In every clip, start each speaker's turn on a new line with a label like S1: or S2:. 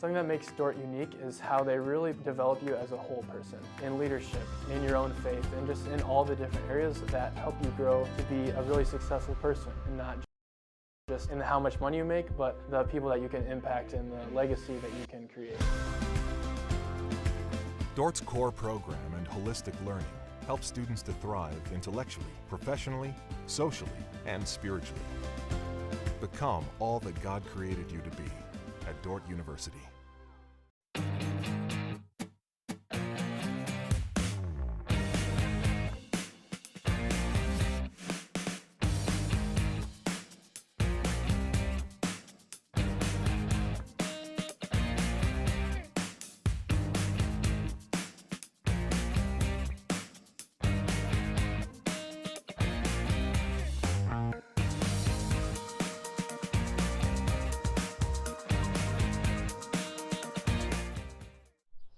S1: Something that makes Dordt unique is how they really develop you as a whole person, in leadership, in your own faith, and just in all the different areas that help you grow to be a really successful person, and not just in how much money you make, but the people that you can impact and the legacy that you can create.
S2: Dordt's core program and holistic learning helps students to thrive intellectually, professionally, socially, and spiritually. Become all that God created you to be at Dordt University.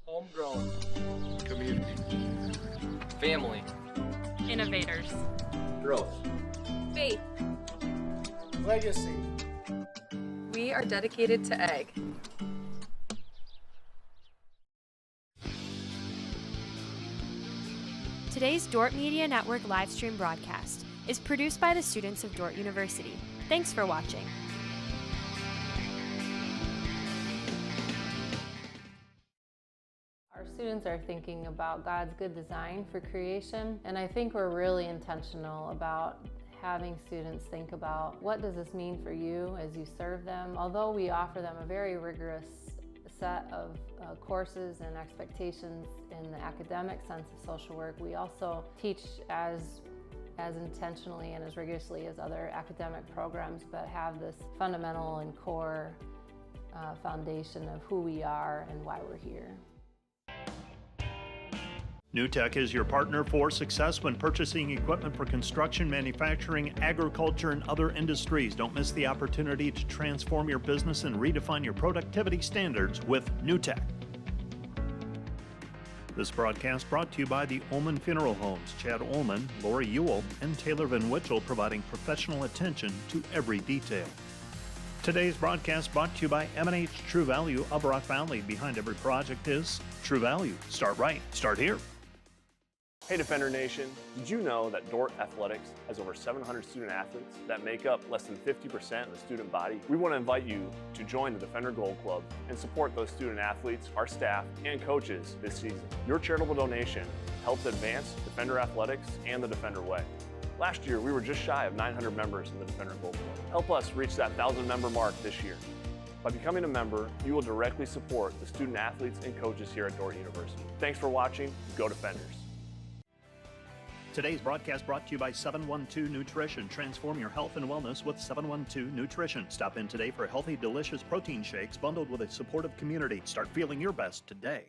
S3: Homegrown. Community.
S4: Family.
S5: Innovators.
S3: Growth.
S5: Faith.
S3: Legacy.
S5: We are dedicated to egg.
S6: Today's Dordt Media Network livestream broadcast is produced by the students of Dordt University. Thanks for watching.
S7: Our students are thinking about God's good design for creation, and I think we're really intentional about having students think about what does this mean for you as you serve them. Although we offer them a very rigorous set of courses and expectations in the academic sense of social work, we also teach as intentionally and as rigorously as other academic programs, but have this fundamental and core foundation of who we are and why we're here.
S8: NewTek is your partner for success when purchasing equipment for construction, manufacturing, agriculture, and other industries. Don't miss the opportunity to transform your business and redefine your productivity standards with NewTek. This broadcast brought to you by the Ullman Funeral Homes. Chad Ullman, Lori Ewell, and Taylor Van Witchell providing professional attention to every detail. Today's broadcast brought to you by M&H True Value of Rock Valley. Behind every project is True Value. Start right. Start here.
S9: Hey Defender Nation, did you know that Dordt Athletics has over 700 student athletes that make up less than 50% of the student body? We want to invite you to join the Defender Gold Club and support those student athletes, our staff, and coaches this season. Your charitable donation helps advance Defender Athletics and the Defender Way. Last year, we were just shy of 900 members in the Defender Gold Club. Help us reach that 1,000 member mark this year. By becoming a member, you will directly support the student athletes and coaches here at Dordt University. Thanks for watching. Go Defenders.
S8: Today's broadcast brought to you by 712 Nutrition. Transform your health and wellness with 712 Nutrition. Stop in today for healthy, delicious protein shakes bundled with a supportive community. Start feeling your best today.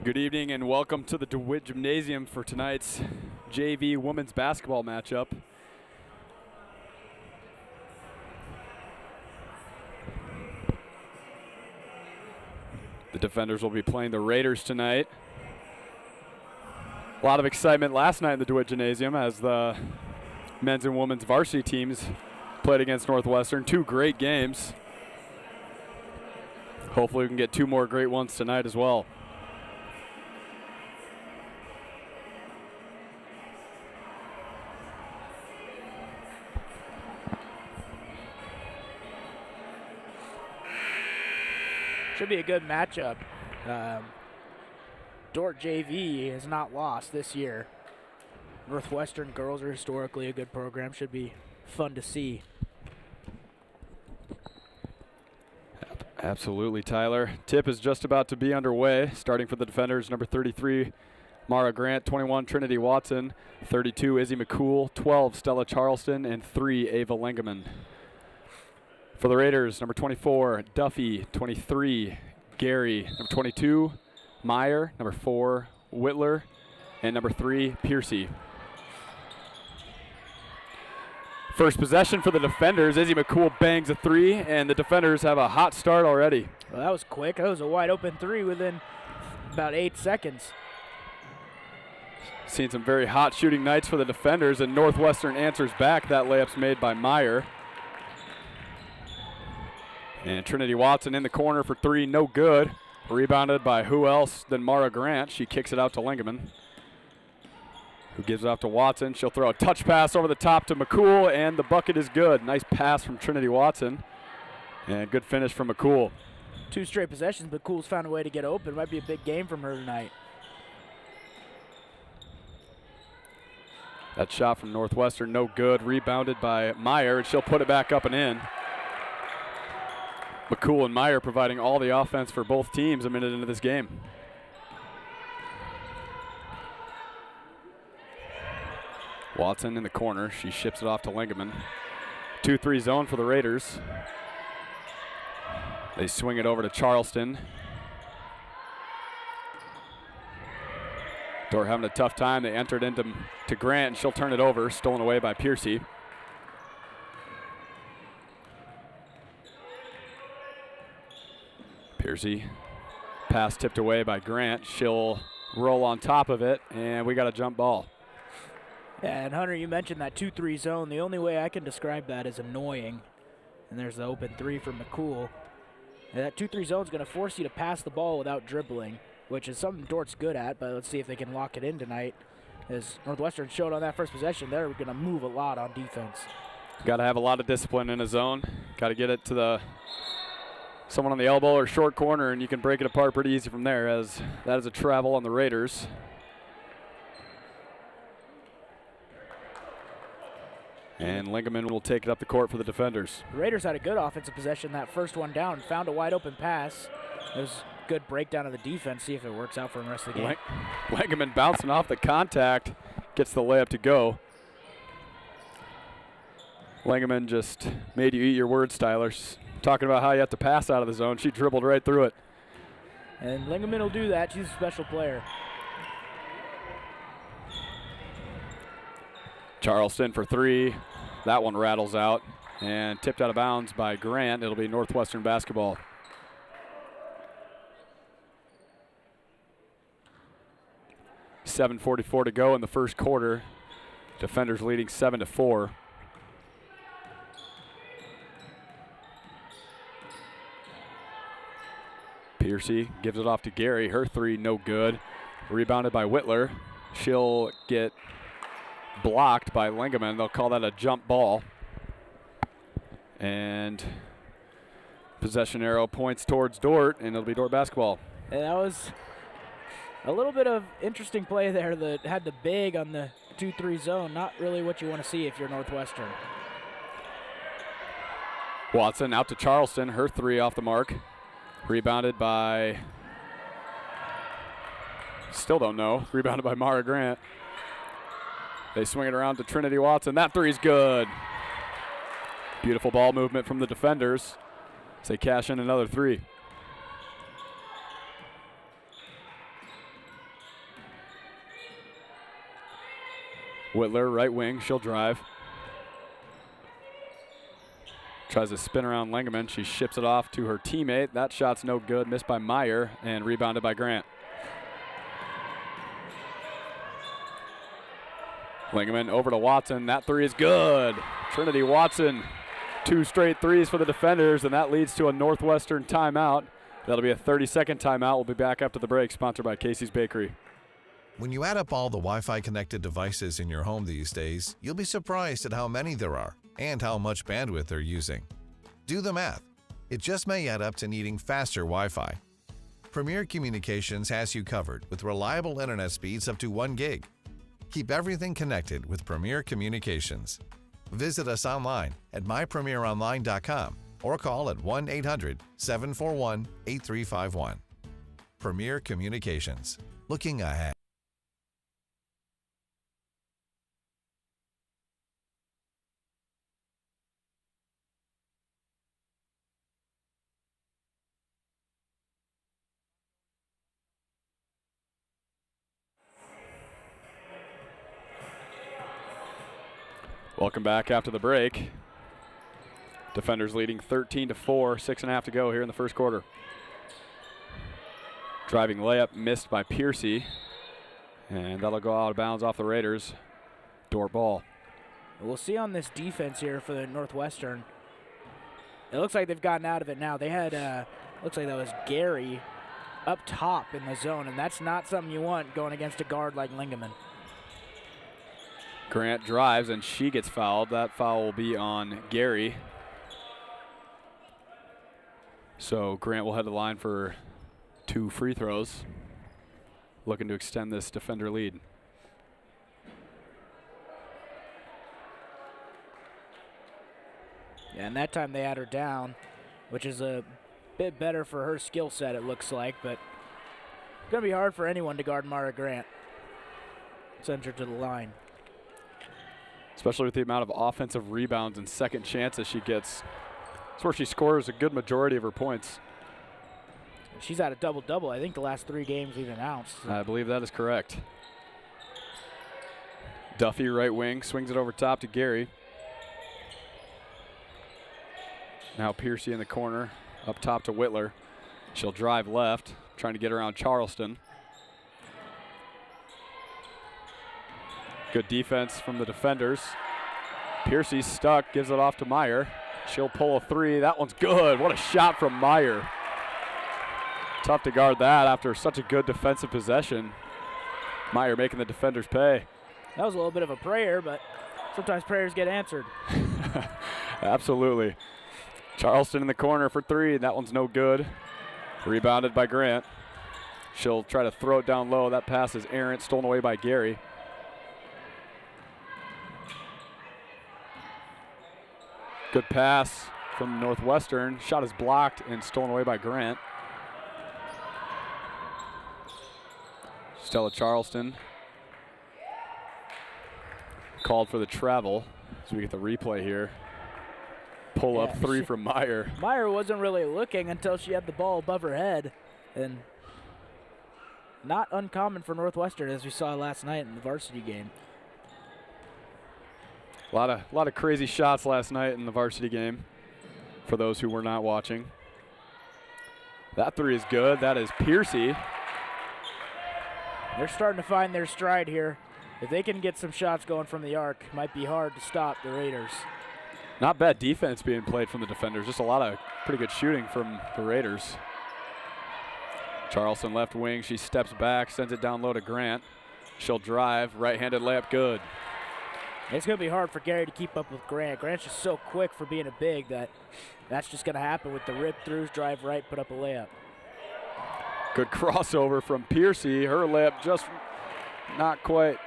S10: Good evening and welcome to the DeWitt Gymnasium for tonight's JV women's basketball matchup. The Defenders will be playing the Raiders tonight. A lot of excitement last night in the DeWitt Gymnasium as the men's and women's varsity teams played against Northwestern. Two great games. Hopefully we can get two more great ones tonight as well.
S11: Should be a good matchup. Dordt JV has not lost this year. Northwestern girls are historically a good program. Should be fun to see.
S10: Absolutely, Tyler. Tip is just about to be underway. Starting for the defenders, number 33, Mara Grant, 21, Trinity Watson, 32, Izzy McCool, 12, Stella Charleston, and 3, Ava Lengeman. For the Raiders, number 24, Duffy, 23, Gary, number 22, Meyer, number 4, Whitler, and number 3, Piercy. First possession for the defenders. Izzy McCool bangs a 3, and the defenders have a hot start already.
S11: Well, that was quick. That was a wide open 3 within about 8 seconds.
S10: Seen some very hot shooting nights for the defenders, and Northwestern answers back. That layup's made by Meyer. And Trinity Watson in the corner for 3, no good. Rebounded by who else than Mara Grant. She kicks it out to Lengeman, who gives it off to Watson. She'll throw a touch pass over the top to McCool, and the bucket is good. Nice pass from Trinity Watson, and good finish from McCool.
S11: 2 straight possessions, but McCool's found a way to get open. Might be a big game from her tonight.
S10: That shot from Northwestern, no good. Rebounded by Meyer, and she'll put it back up and in. McCool and Meyer providing all the offense for both teams a minute into this game. Watson in the corner. She ships it off to Lengeman. 2-3 zone for the Raiders. They swing it over to Charleston. Dordt having a tough time. They entered into Grant, and she'll turn it over. Stolen away by Piercy. Piercy. Pass tipped away by Grant. She'll roll on top of it, and we got a jump ball.
S11: Yeah, and Hunter, you mentioned that 2-3 zone. The only way I can describe that is annoying. And there's the open 3 from McCool. And that 2-3 zone is going to force you to pass the ball without dribbling, which is something Dordt's good at, but let's see if they can lock it in tonight. As Northwestern showed on that first possession, they're going to move a lot on defense.
S10: Got to have a lot of discipline in a zone. Got to get it to someone on the elbow or short corner, and you can break it apart pretty easy from there, as that is a travel on the Raiders. And Lengeman will take it up the court for the defenders.
S11: The Raiders had a good offensive possession that first one down, found a wide open pass. It was a good breakdown of the defense, see if it works out for the rest of the game.
S10: Lengeman bouncing off the contact, gets the layup to go. Lengeman just made you eat your words, Tyler. Talking about how you have to pass out of the zone. She dribbled right through it.
S11: And Lengeman will do that. She's a special player.
S10: Charleston for 3. That one rattles out and tipped out of bounds by Grant. It'll be Northwestern basketball. .7:44 to go in the first quarter. Defenders leading 7-4. Piercy gives it off to Gary. Her 3, no good. Rebounded by Whitler. She'll get blocked by Lengeman. They'll call that a jump ball. And possession arrow points towards Dordt, and it'll be Dordt basketball.
S11: And that was a little bit of interesting play there that had the big on the 2-3 zone. Not really what you want to see if you're Northwestern.
S10: Watson out to Charleston. Her 3 off the mark. Rebounded by, still don't know, rebounded by Mara Grant. They swing it around to Trinity Watson. That 3's good. Beautiful ball movement from the defenders as they cash in another 3. Whitler, right wing, she'll drive. Tries to spin around Lengeman. She ships it off to her teammate. That shot's no good. Missed by Meyer and rebounded by Grant. Lengeman over to Watson. That 3 is good. Trinity Watson, 2 straight 3s for the defenders, and that leads to a Northwestern timeout. That'll be a 30-second timeout. We'll be back after the break, sponsored by Casey's Bakery.
S12: When you add up all the Wi-Fi connected devices in your home these days, you'll be surprised at how many there are and how much bandwidth they're using. Do the math. It just may add up to needing faster Wi-Fi. Premier Communications has you covered with reliable internet speeds up to 1 gig. Keep everything connected with Premier Communications. Visit us online at mypremieronline.com or call at 1-800-741-8351. Premier Communications. Looking ahead.
S10: Welcome back after the break. Defenders leading 13-4, 6.5 to go here in the first quarter. Driving layup missed by Piercy, and that'll go out of bounds off the Raiders. Dordt ball.
S11: We'll see on this defense here for the Northwestern. It looks like they've gotten out of it now. They had, looks like that was Gary up top in the zone, and that's not something you want going against a guard like Lingaman.
S10: Grant drives, and she gets fouled. That foul will be on Gary. So Grant will head to the line for 2 free throws, looking to extend this defender lead.
S11: Yeah, and that time they had her down, which is a bit better for her skill set, it looks like, but it's going to be hard for anyone to guard Mara Grant. Sends her to the line.
S10: Especially with the amount of offensive rebounds and second chances she gets. That's where she scores a good majority of her points.
S11: She's at a double-double, I think, the last 3 games we've announced.
S10: I believe that is correct. Duffy, right wing, swings it over top to Gary. Now Piercy in the corner, up top to Whitler. She'll drive left, trying to get around Charleston. Good defense from the defenders. Piercy's stuck, gives it off to Meyer. She'll pull a 3. That one's good. What a shot from Meyer. Tough to guard that after such a good defensive possession. Meyer making the defenders pay.
S11: That was a little bit of a prayer, but sometimes prayers get answered.
S10: Absolutely. Charleston in the corner for 3. That one's no good. Rebounded by Grant. She'll try to throw it down low. That pass is errant, stolen away by Gary. Good pass from Northwestern. Shot is blocked and stolen away by Grant. Stella Charleston called for the travel. So we get the replay here. Pull up 3 from Meyer.
S11: Meyer wasn't really looking until she had the ball above her head. And not uncommon for Northwestern, as we saw last night in the varsity game.
S10: A lot of crazy shots last night in the varsity game for those who were not watching. That 3 is good. That is Piercy.
S11: They're starting to find their stride here. If they can get some shots going from the arc, it might be hard to stop the Raiders.
S10: Not bad defense being played from the defenders. Just a lot of pretty good shooting from the Raiders. Charleston left wing. She steps back, sends it down low to Grant. She'll drive. Right-handed layup good.
S11: It's going to be hard for Gary to keep up with Grant. Grant's just so quick for being a big that's just going to happen with the rip-throughs, drive right, put up a layup.
S10: Good crossover from Piercy. Her layup just not quite.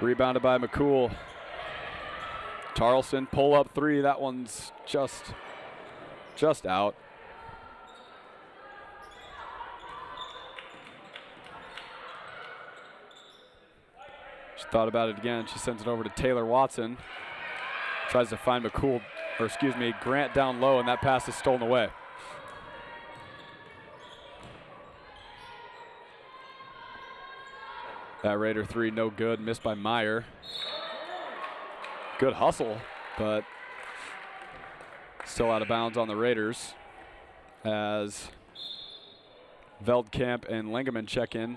S10: Rebounded by McCool. Charleston pull up 3. That one's just out. She thought about it again. She sends it over to Taylor Watson. Tries to find Grant down low, and that pass is stolen away. That Raider 3 no good, missed by Meyer. Good hustle, but still out of bounds on the Raiders as Veldkamp and Lingaman check in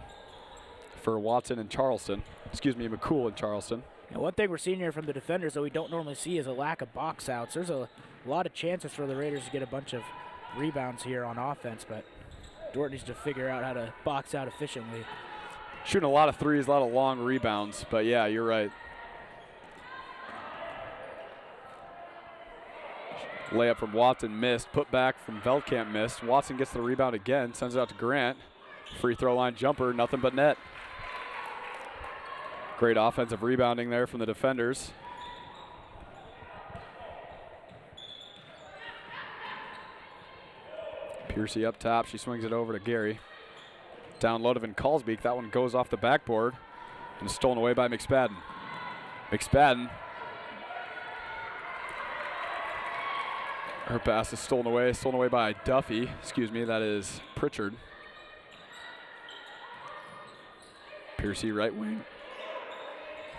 S10: for Watson and Charleston. McCool and Charleston.
S11: And one thing we're seeing here from the defenders that we don't normally see is a lack of box outs. There's a lot of chances for the Raiders to get a bunch of rebounds here on offense, but Dordt needs to figure out how to box out efficiently.
S10: Shooting a lot of 3s, a lot of long rebounds, but yeah, you're right. Layup from Watson missed. Put back from Veldkamp missed. Watson gets the rebound again. Sends it out to Grant. Free throw line jumper. Nothing but net. Great offensive rebounding there from the defenders. Piercy up top. She swings it over to Gary. Down low to Van Kalsbeek. That one goes off the backboard and is stolen away by McSpadden. McSpadden. Her pass is stolen away by Duffy. Excuse me, that is Pritchard. Piercy right wing.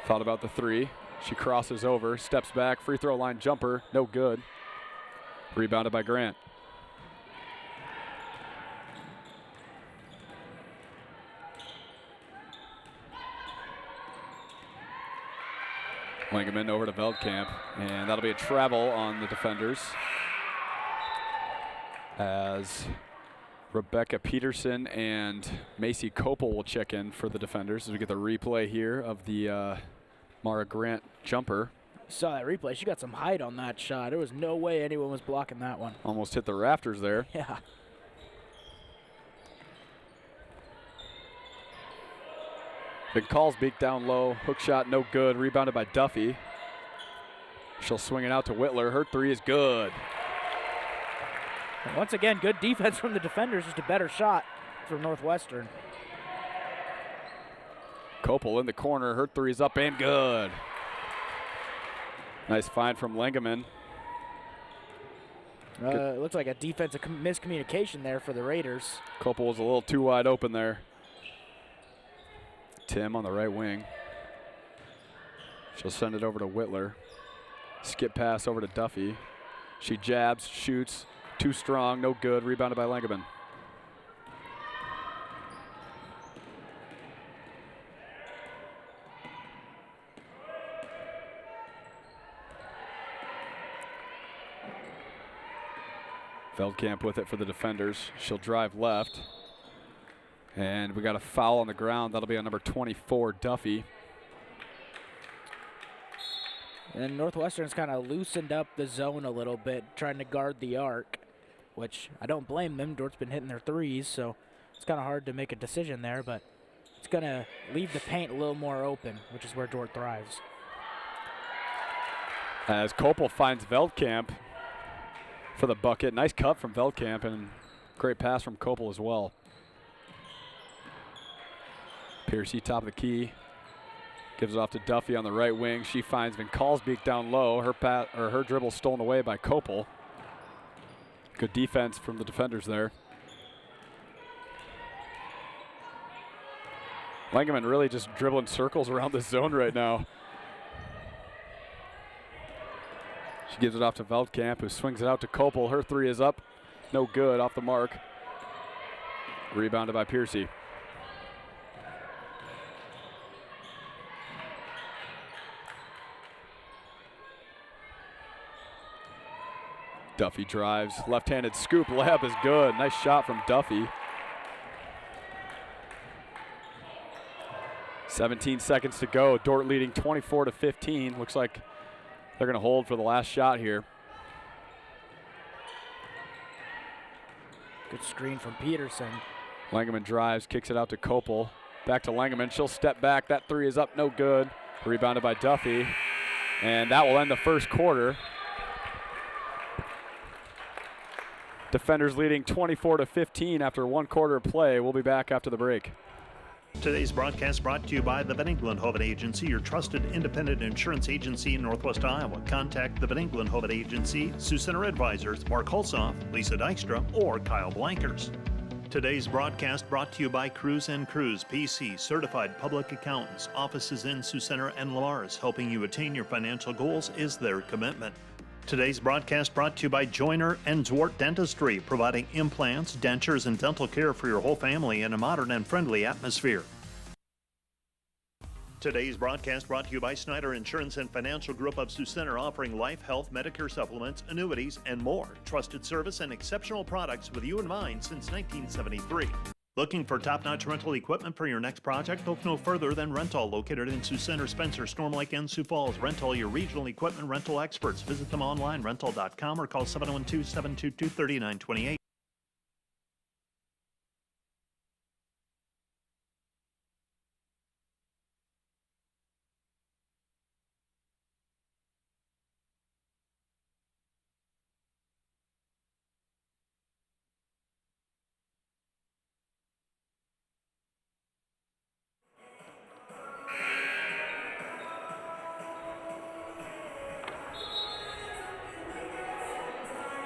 S10: Thought about the three. She crosses over, steps back, free throw line jumper, no good. Rebounded by Grant. Langman over to Veldkamp, and that'll be a travel on the defenders as Rebecca Peterson and Macy Copel will check in for the defenders as we get the replay here of the Mara Grant jumper.
S11: Saw that replay. She got some height on that shot. There was no way anyone was blocking that one.
S10: Almost hit the rafters there.
S11: Yeah.
S10: Van Kalsbeek down low. Hook shot no good. Rebounded by Duffy. She'll swing it out to Whitler. Her three is good.
S11: And once again, good defense from the defenders. Just a better shot from Northwestern.
S10: Copel in the corner. Her three is up and good. Nice find from Langeman.
S11: It looks like a defensive miscommunication there for the Raiders.
S10: Copel was a little too wide open there. Tim on the right wing. She'll send it over to Whitler. Skip pass over to Duffy. She jabs, shoots, too strong, no good. Rebounded by Langeman. Veldkamp with it for the defenders. She'll drive left. And we got a foul on the ground. That'll be on number 24, Duffy.
S11: And Northwestern's kind of loosened up the zone a little bit, trying to guard the arc, which I don't blame them. Dort's been hitting their threes, so it's kind of hard to make a decision there, but it's going to leave the paint a little more open, which is where Dordt thrives.
S10: As Copel finds Veldkamp for the bucket. Nice cut from Veldkamp and great pass from Copel as well. Piercy top of the key. Gives it off to Duffy on the right wing. She finds Van Kalsbeek down low. Her dribble stolen away by Copel. Good defense from the defenders there. Langeman really just dribbling circles around the zone right now. She gives it off to Veldkamp, who swings it out to Copel. Her three is up. No good, off the mark. Rebounded by Piercy. Duffy drives, left-handed scoop, layup is good. Nice shot from Duffy. 17 seconds to go. Dordt leading 24-15. Looks like they're going to hold for the last shot here.
S11: Good screen from Peterson.
S10: Langeman drives, kicks it out to Copel. Back to Langeman. She'll step back. That three is up, no good. Rebounded by Duffy. And that will end the first quarter. Defenders leading 24-15 after 1 quarter of play. We'll be back after the break.
S8: Today's broadcast brought to you by the Van Engelen-Hoven Agency, your trusted independent insurance agency in Northwest Iowa. Contact the Van Engelen-Hoven Agency, Sioux Center Advisors, Mark Hulsoff, Lisa Dykstra, or Kyle Blankers. Today's broadcast brought to you by Cruz & Cruz, PC, certified public accountants. Offices in Sioux Center and Lamar's, helping you attain your financial goals is their commitment. Today's broadcast brought to you by Joyner and Dordt Dentistry, providing implants, dentures, and dental care for your whole family in a modern and friendly atmosphere. Today's broadcast brought to you by Snyder Insurance and Financial Group of Sioux Center, offering life, health, Medicare supplements, annuities, and more. Trusted service and exceptional products with you in mind since 1973. Looking for top-notch rental equipment for your next project? Look no further than Rental, located in Sioux Center, Spencer, Storm Lake, and Sioux Falls. Rental, your regional equipment rental experts. Visit them online, rental.com, or call 712-722-3928.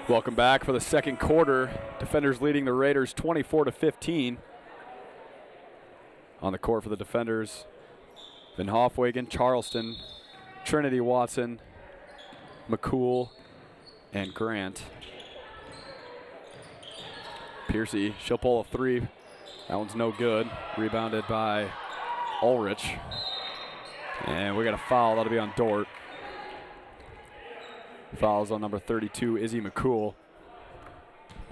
S10: Welcome back for the second quarter. Defenders leading the Raiders 24-15. On the court for the Defenders, Van Hofwegen, Charleston, Trinity Watson, McCool, and Grant. Piercy, she'll pull a three. That one's no good. Rebounded by Ulrich. And we got a foul. That'll be on Dordt. Fouls on number 32, Izzy McCool.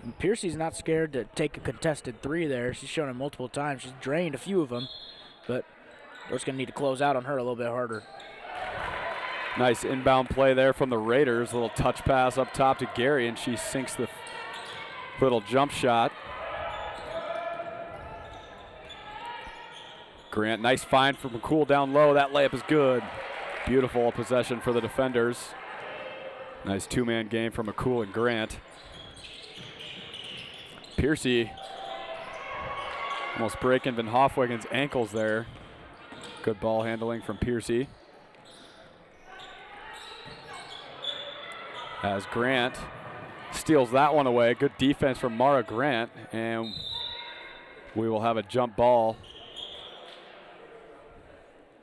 S11: And Piercy's not scared to take a contested three there. She's shown it multiple times. She's drained a few of them, but Dort's going to need to close out on her a little bit harder.
S10: Nice inbound play there from the Raiders. Little touch pass up top to Gary, and she sinks the little jump shot. Grant, nice find for McCool down low. That layup is good. Beautiful possession for the Defenders. Nice two-man game from McCool and Grant. Piercy almost breaking Van Hofwegen's ankles there. Good ball handling from Piercy. As Grant steals that one away. Good defense from Mara Grant, and we will have a jump ball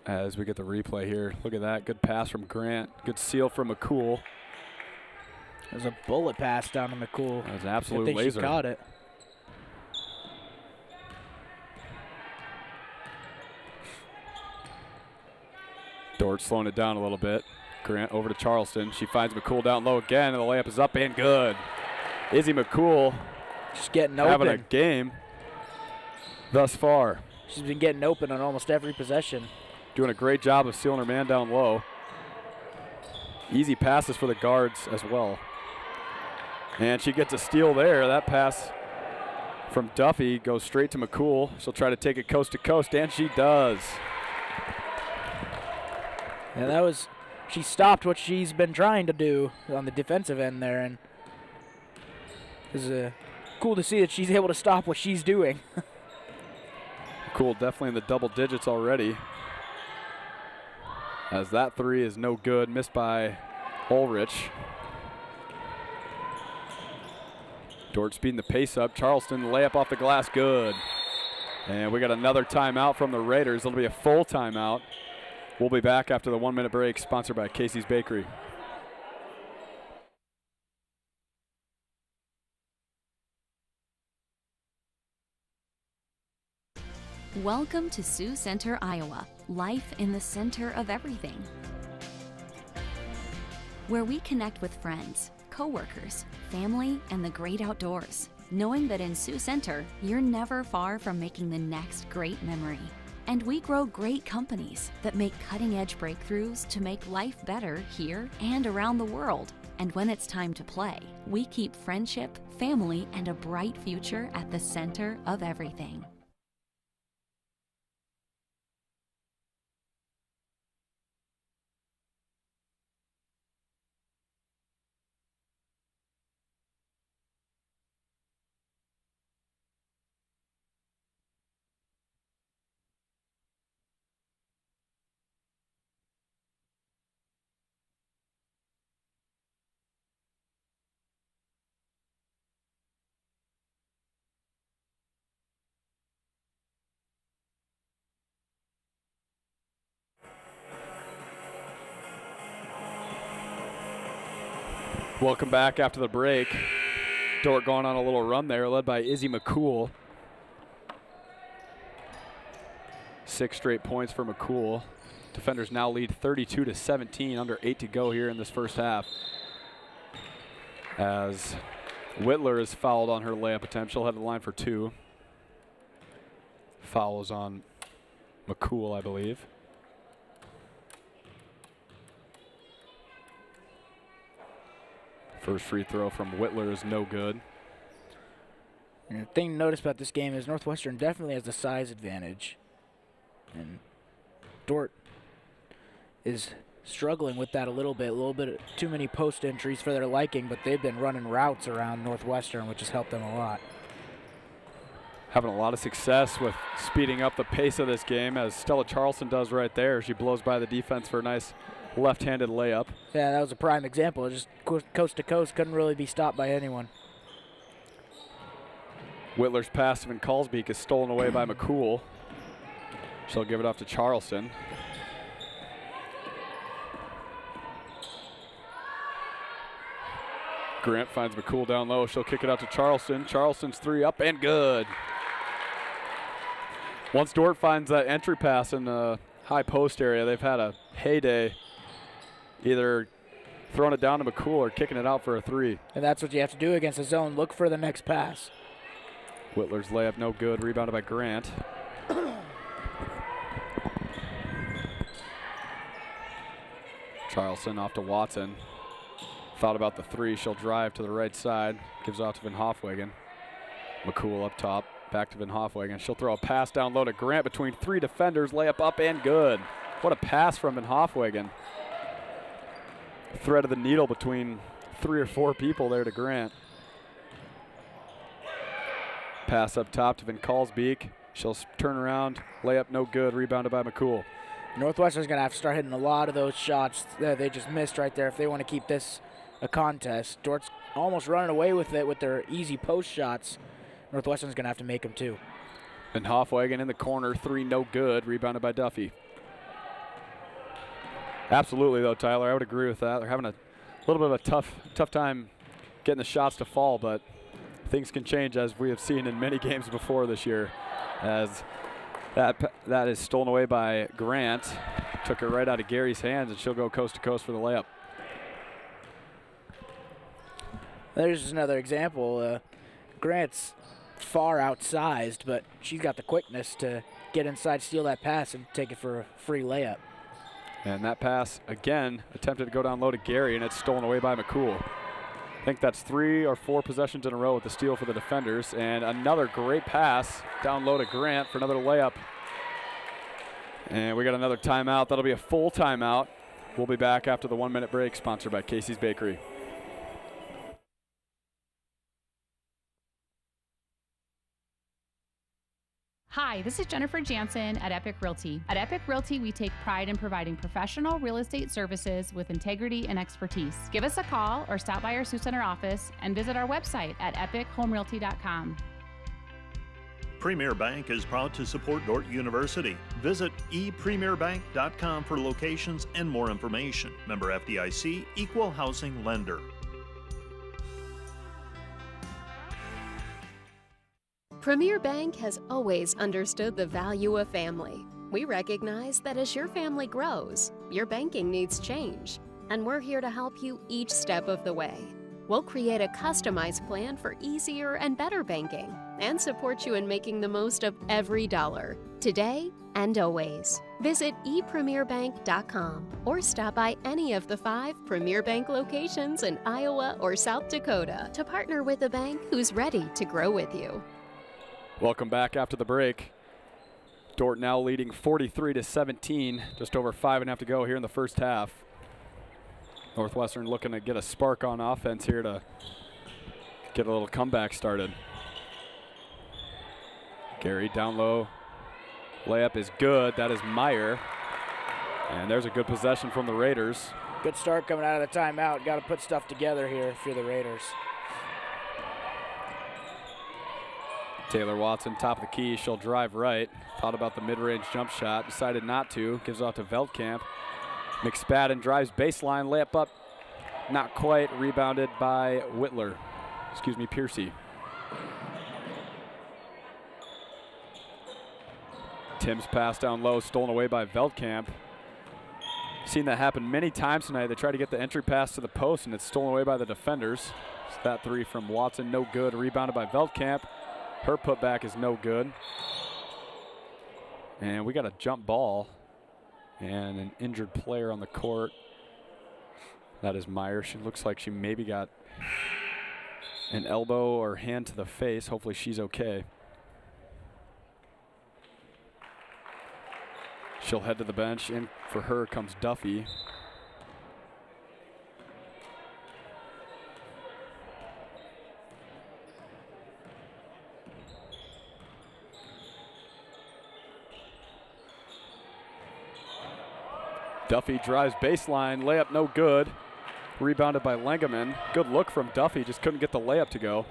S10: as we get the replay here. Look at that, good pass from Grant. Good seal from McCool.
S11: There's a bullet pass down to McCool.
S10: That was an absolute
S11: I think
S10: laser.
S11: She caught it.
S10: Dordt slowing it down a little bit. Grant over to Charleston. She finds McCool down low again, and the layup is up and good. Izzy McCool
S11: just getting
S10: having
S11: open.
S10: a game thus far.
S11: She's been getting open on almost every possession.
S10: Doing a great job of sealing her man down low. Easy passes for the guards as well. And she gets a steal there. That pass from Duffy goes straight to McCool. She'll try to take it coast to coast, and she does.
S11: And that was, she stopped what she's been trying to do on the defensive end there, and it's cool to see that she's able to stop what she's doing.
S10: Cool, definitely in the double digits already. As that three is no good, missed by Ulrich. Dordt speeding the pace up. Charleston, layup off the glass, good. And we got another timeout from the Raiders. It'll be a full timeout. We'll be back after the 1 minute break, sponsored by Casey's Bakery.
S13: Welcome to Sioux Center, Iowa. Life in the center of everything. Where we connect with friends, coworkers, family, and the great outdoors. Knowing that in Sioux Center, you're never far from making the next great memory. And we grow great companies that make cutting-edge breakthroughs to make life better here and around the world. And when it's time to play, we keep friendship, family, and a bright future at the center of everything.
S10: Welcome back after the break. Dordt going on a little run there, led by Izzy McCool. 6 straight points for McCool. Defenders now lead 32-17, under 8 to go here in this first half. As Whitler is fouled on her layup attempt, she'll head to the line for 2. Foul is on McCool, I believe. First free throw from Whitler is no good.
S11: And the thing to notice about this game is Northwestern definitely has the size advantage. And Dordt is struggling with that a little bit too many post entries for their liking, but they've been running routes around Northwestern, which has helped them a lot.
S10: Having a lot of success with speeding up the pace of this game, as Stella Charleston does right there. She blows by the defense for a nice left-handed layup.
S11: Yeah, that was a prime example. Just coast to coast, couldn't really be stopped by anyone.
S10: Whitler's pass to Van Kalsbeek is stolen away by McCool. She'll give it off to Charleston. Grant finds McCool down low. She'll kick it out to Charleston. Charleston's three up and good. Once Dordt finds that entry pass in the high post area, they've had a heyday, either throwing it down to McCool or kicking it out for a three.
S11: And that's what you have to do against a zone. Look for the next pass.
S10: Whitler's layup no good, rebounded by Grant. Charleston off to Watson. Thought about the three. She'll drive to the right side. Gives off to Van Hofwagen. McCool up top. Back to Van Hofwagen. She'll throw a pass down low to Grant between three defenders. Layup up and good. What a pass from Van Hofwagen. Thread of the needle between 3 or 4 people there to Grant. Pass up top to Van Kalsbeek. She'll turn around. Layup no good. Rebounded by McCool.
S11: Northwestern's going to have to start hitting a lot of those shots that they just missed right there if they want to keep this a contest. Dordt's almost running away with it with their easy post shots. Northwestern's going to have to make them too.
S10: And Hofwagen in the corner, three no good, rebounded by Duffy. Absolutely though, Tyler, I would agree with that. They're having a little bit of a tough time getting the shots to fall, but things can change as we have seen in many games before this year. As that is stolen away by Grant. Took it right out of Gary's hands, and she'll go coast to coast for the layup.
S11: There's just another example. Grant's far outsized, but she's got the quickness to get inside, steal that pass, and take it for a free layup.
S10: And that pass, again, attempted to go down low to Gary, and it's stolen away by McCool. I think that's 3 or 4 possessions in a row with the steal for the defenders. And another great pass down low to Grant for another layup. And we got another timeout. That'll be a full timeout. We'll be back after the 1-minute break, sponsored by Casey's Bakery.
S14: Hi, this is Jennifer Jansen at Epic Realty. At Epic Realty, we take pride in providing professional real estate services with integrity and expertise. Give us a call or stop by our Sioux Center office and visit our website at epichomerealty.com.
S8: Premier Bank is proud to support Dordt University. Visit epremierbank.com for locations and more information. Member FDIC, Equal Housing Lender.
S15: Premier Bank has always understood the value of family. We recognize that as your family grows, your banking needs change, and we're here to help you each step of the way. We'll create a customized plan for easier and better banking and support you in making the most of every dollar, today and always. Visit epremierbank.com or stop by any of the 5 Premier Bank locations in Iowa or South Dakota to partner with a bank who's ready to grow with you.
S10: Welcome back after the break. Dordt now leading 43-17, just over 5.5 to go here in the first half. Northwestern looking to get a spark on offense here to get a little comeback started. Gary down low. Layup is good. That is Meyer. And there's a good possession from the Raiders.
S11: Good start coming out of the timeout. Got to put stuff together here if you're the Raiders.
S10: Taylor Watson, top of the key. She'll drive right. Thought about the mid-range jump shot. Decided not to. Gives off to Veldkamp. McSpadden drives baseline. Layup up. Not quite. Rebounded by Whitler. Excuse me, Piercy. Tim's pass down low. Stolen away by Veldkamp. Seen that happen many times tonight. They try to get the entry pass to the post, and it's stolen away by the defenders. So that three from Watson, no good. Rebounded by Veldkamp. Her putback is no good. And we got a jump ball and an injured player on the court. That is Meyer. She looks like she maybe got an elbow or hand to the face. Hopefully she's okay. She'll head to the bench. In for her comes Duffy. Duffy drives baseline, layup no good. Rebounded by Lengeman. Good look from Duffy, just couldn't get the layup to go.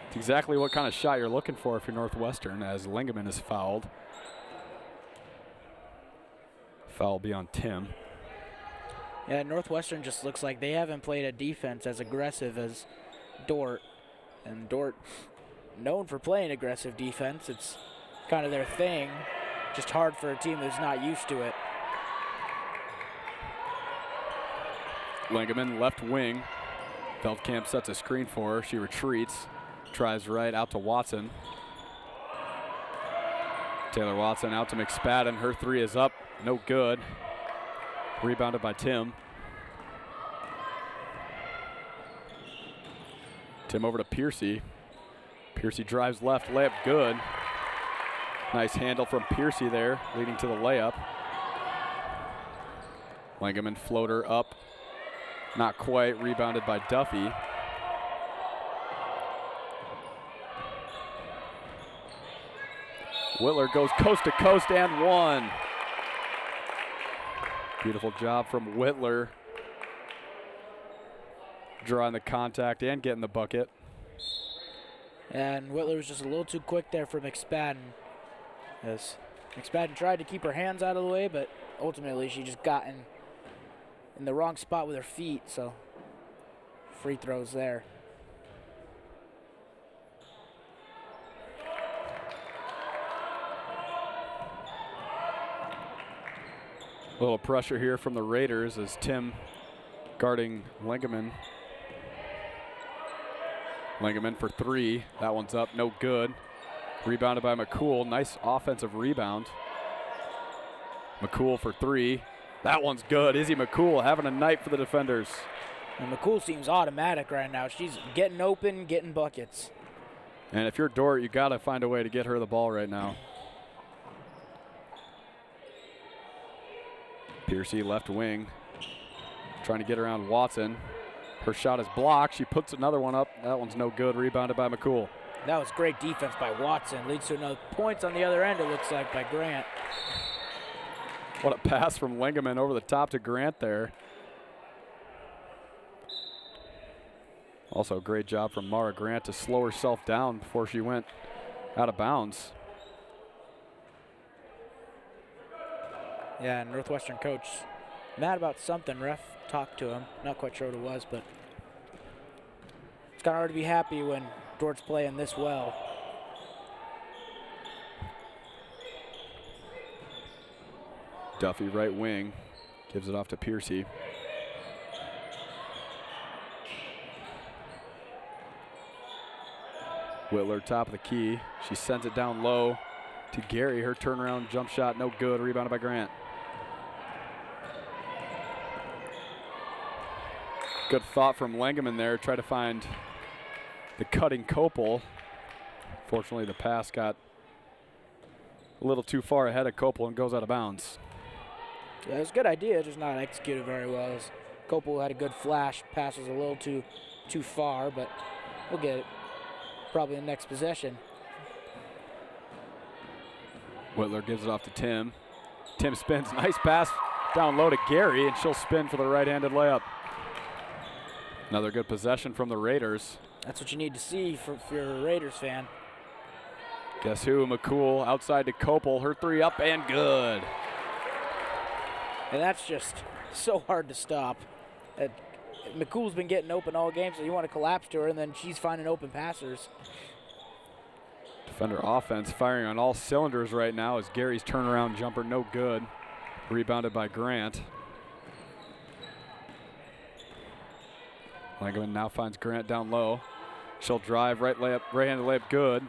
S10: It's exactly what kind of shot you're looking for if you're Northwestern, as Lengeman is fouled. Foul will be on Tim.
S11: Yeah, Northwestern just looks like they haven't played a defense as aggressive as Dordt. And Dordt, known for playing aggressive defense, it's kind of their thing. Just hard for a team who's not used to it.
S10: Lengeman, left wing. Veldkamp sets a screen for her. She retreats. Tries right out to Watson. Taylor Watson out to McSpadden. Her three is up. No good. Rebounded by Tim. Tim over to Piercy. Piercy drives left. Layup good. Nice handle from Piercy there, leading to the layup. Lengeman floater up. Not quite. Rebounded by Duffy. Whitler goes coast to coast and one. Beautiful job from Whitler. Drawing the contact and getting the bucket.
S11: And Whitler was just a little too quick there for McSpadden. As McSpadden tried to keep her hands out of the way, but ultimately she just got in the wrong spot with her feet, so free throws there.
S10: A little pressure here from the Raiders as Tim guarding Lengeman. Lengeman for three. That one's up, no good. Rebounded by McCool. Nice offensive rebound. McCool for three. That one's good. Izzy McCool having a night for the defenders.
S11: And McCool seems automatic right now. She's getting open, getting buckets.
S10: And if you're Dordt, you got to find a way to get her the ball right now. Piercy left wing. Trying to get around Watson. Her shot is blocked. She puts another one up. That one's no good. Rebounded by McCool.
S11: That was great defense by Watson. Leads to another points on the other end, it looks like, by Grant.
S10: What a pass from Lengeman over the top to Grant there. Also, great job from Mara Grant to slow herself down before she went out of bounds.
S11: Yeah, Northwestern coach mad about something. Ref talked to him. Not quite sure what it was, but it's kind of hard to be happy when Dordt's playing this well.
S10: Duffy right wing, gives it off to Piercy. Whitler top of the key. She sends it down low to Gary. Her turnaround jump shot, no good. Rebounded by Grant. Good thought from Lengeman there. Try to find the cutting Kopel. Fortunately, the pass got a little too far ahead of Kopel and goes out of bounds.
S11: Yeah, it was a good idea, just not executed very well. As Kopel had a good flash, pass was a little too far, but we'll get it. Probably in the next possession.
S10: Whitler gives it off to Tim. Tim spins, nice pass down low to Gary, and she'll spin for the right-handed layup. Another good possession from the Raiders.
S11: That's what you need to see if you're a Raiders fan.
S10: Guess who? McCool outside to Kopel. Her three up and good.
S11: And that's just so hard to stop. McCool's been getting open all game, so you want to collapse to her, and then she's finding open passers.
S10: Defender offense firing on all cylinders right now as Gary's turnaround jumper no good. Rebounded by Grant. Lengeman now finds Grant down low. She'll drive, right-handed layup good.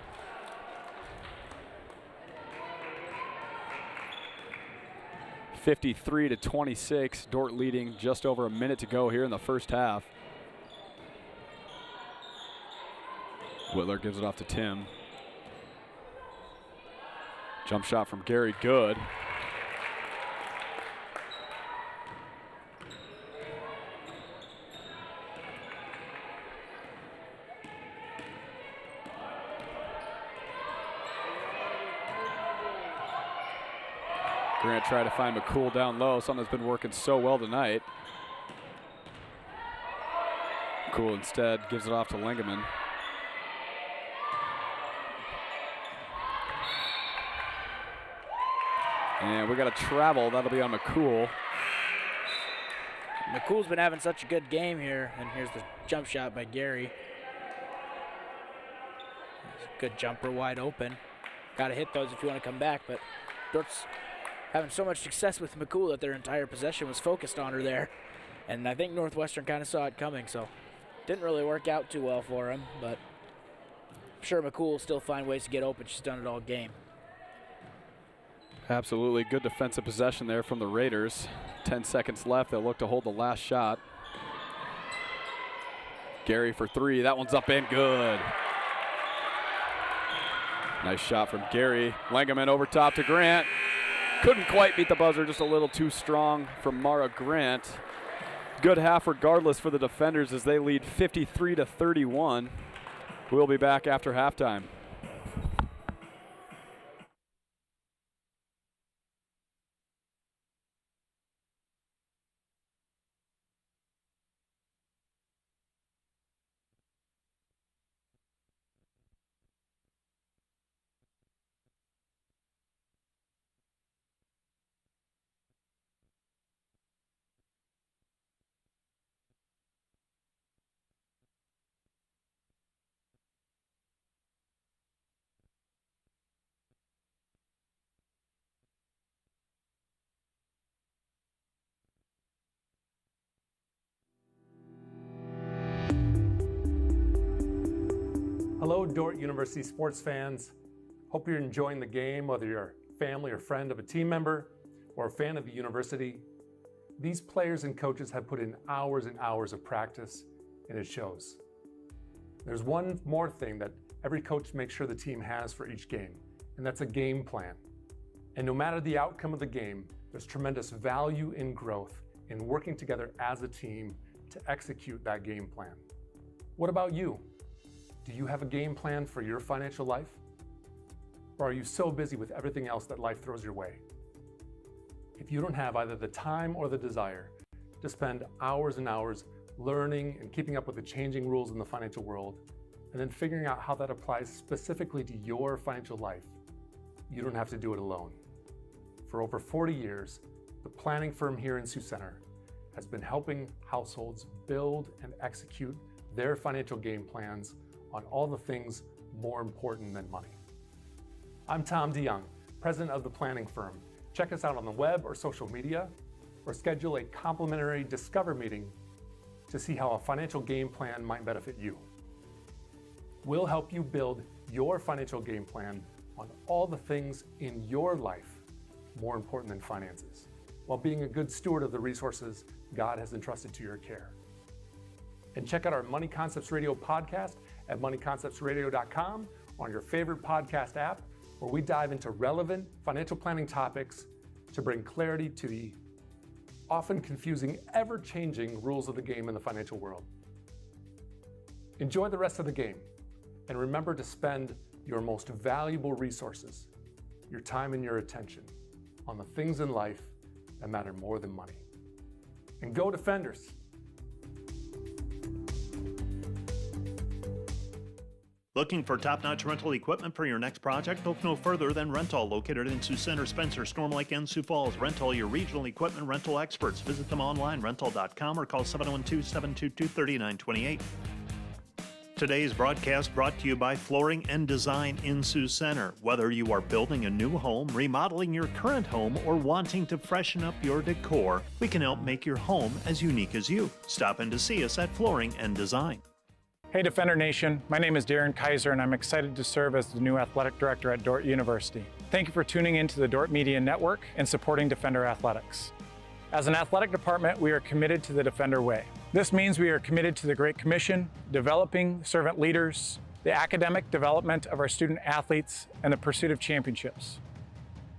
S10: 53-26, Dordt leading just over a minute to go here in the first half. Whitler gives it off to Tim. Jump shot from Gary, good. Grant tried to find McCool down low, something that's been working so well tonight. McCool instead gives it off to Lingaman. And we got a travel, that'll be on McCool.
S11: McCool's been having such a good game here, and here's the jump shot by Gary. Good jumper, wide open. Got to hit those if you want to come back, but Dordt's having so much success with McCool that their entire possession was focused on her there. And I think Northwestern kind of saw it coming, so didn't really work out too well for him, but I'm sure McCool will still find ways to get open. She's done it all game.
S10: Absolutely good defensive possession there from the Raiders. 10 seconds left, they'll look to hold the last shot. Gary for three, that one's up and good. Nice shot from Gary. Langerman over top to Grant. Couldn't quite beat the buzzer, just a little too strong from Mara Grant. Good half regardless for the defenders as they lead 53-31. We'll be back after halftime.
S16: Hello, Dordt University sports fans. Hope you're enjoying the game, whether you're a family or friend of a team member or a fan of the university. These players and coaches have put in hours and hours of practice, and it shows. There's one more thing that every coach makes sure the team has for each game, and that's a game plan. And no matter the outcome of the game, there's tremendous value in growth in working together as a team to execute that game plan. What about you? Do you have a game plan for your financial life? Or are you so busy with everything else that life throws your way? If you don't have either the time or the desire to spend hours and hours learning and keeping up with the changing rules in the financial world, and then figuring out how that applies specifically to your financial life, you don't have to do it alone. For over 40 years, the planning firm here in Sioux Center has been helping households build and execute their financial game plans on all the things more important than money. I'm Tom DeYoung, president of the planning firm. Check us out on the web or social media, or schedule a complimentary Discover meeting to see how a financial game plan might benefit you. We'll help you build your financial game plan on all the things in your life more important than finances, while being a good steward of the resources God has entrusted to your care. And check out our Money Concepts Radio podcast at moneyconceptsradio.com, on your favorite podcast app, where we dive into relevant financial planning topics to bring clarity to the often confusing, ever-changing rules of the game in the financial world. Enjoy the rest of the game, and remember to spend your most valuable resources, your time and your attention, on the things in life that matter more than money. And go Defenders!
S8: Looking for top-notch rental equipment for your next project? Look no further than Rental, located in Sioux Center, Spencer, Storm Lake, and Sioux Falls. Rental, your regional equipment rental experts. Visit them online, rental.com, or call 712-722-3928. Today's broadcast brought to you by Flooring and Design in Sioux Center. Whether you are building a new home, remodeling your current home, or wanting to freshen up your decor, we can help make your home as unique as you. Stop in to see us at Flooring and Design.
S17: Hey Defender Nation, my name is Darren Kaiser and I'm excited to serve as the new athletic director at Dordt University. Thank you for tuning into the Dordt Media Network and supporting Defender Athletics. As an athletic department, we are committed to the Defender way. This means we are committed to the Great Commission, developing servant leaders, the academic development of our student athletes, and the pursuit of championships.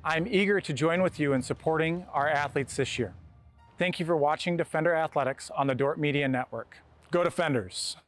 S17: I'm eager to join with you in supporting our athletes this year. Thank you for watching Defender Athletics on the Dordt Media Network. Go Defenders!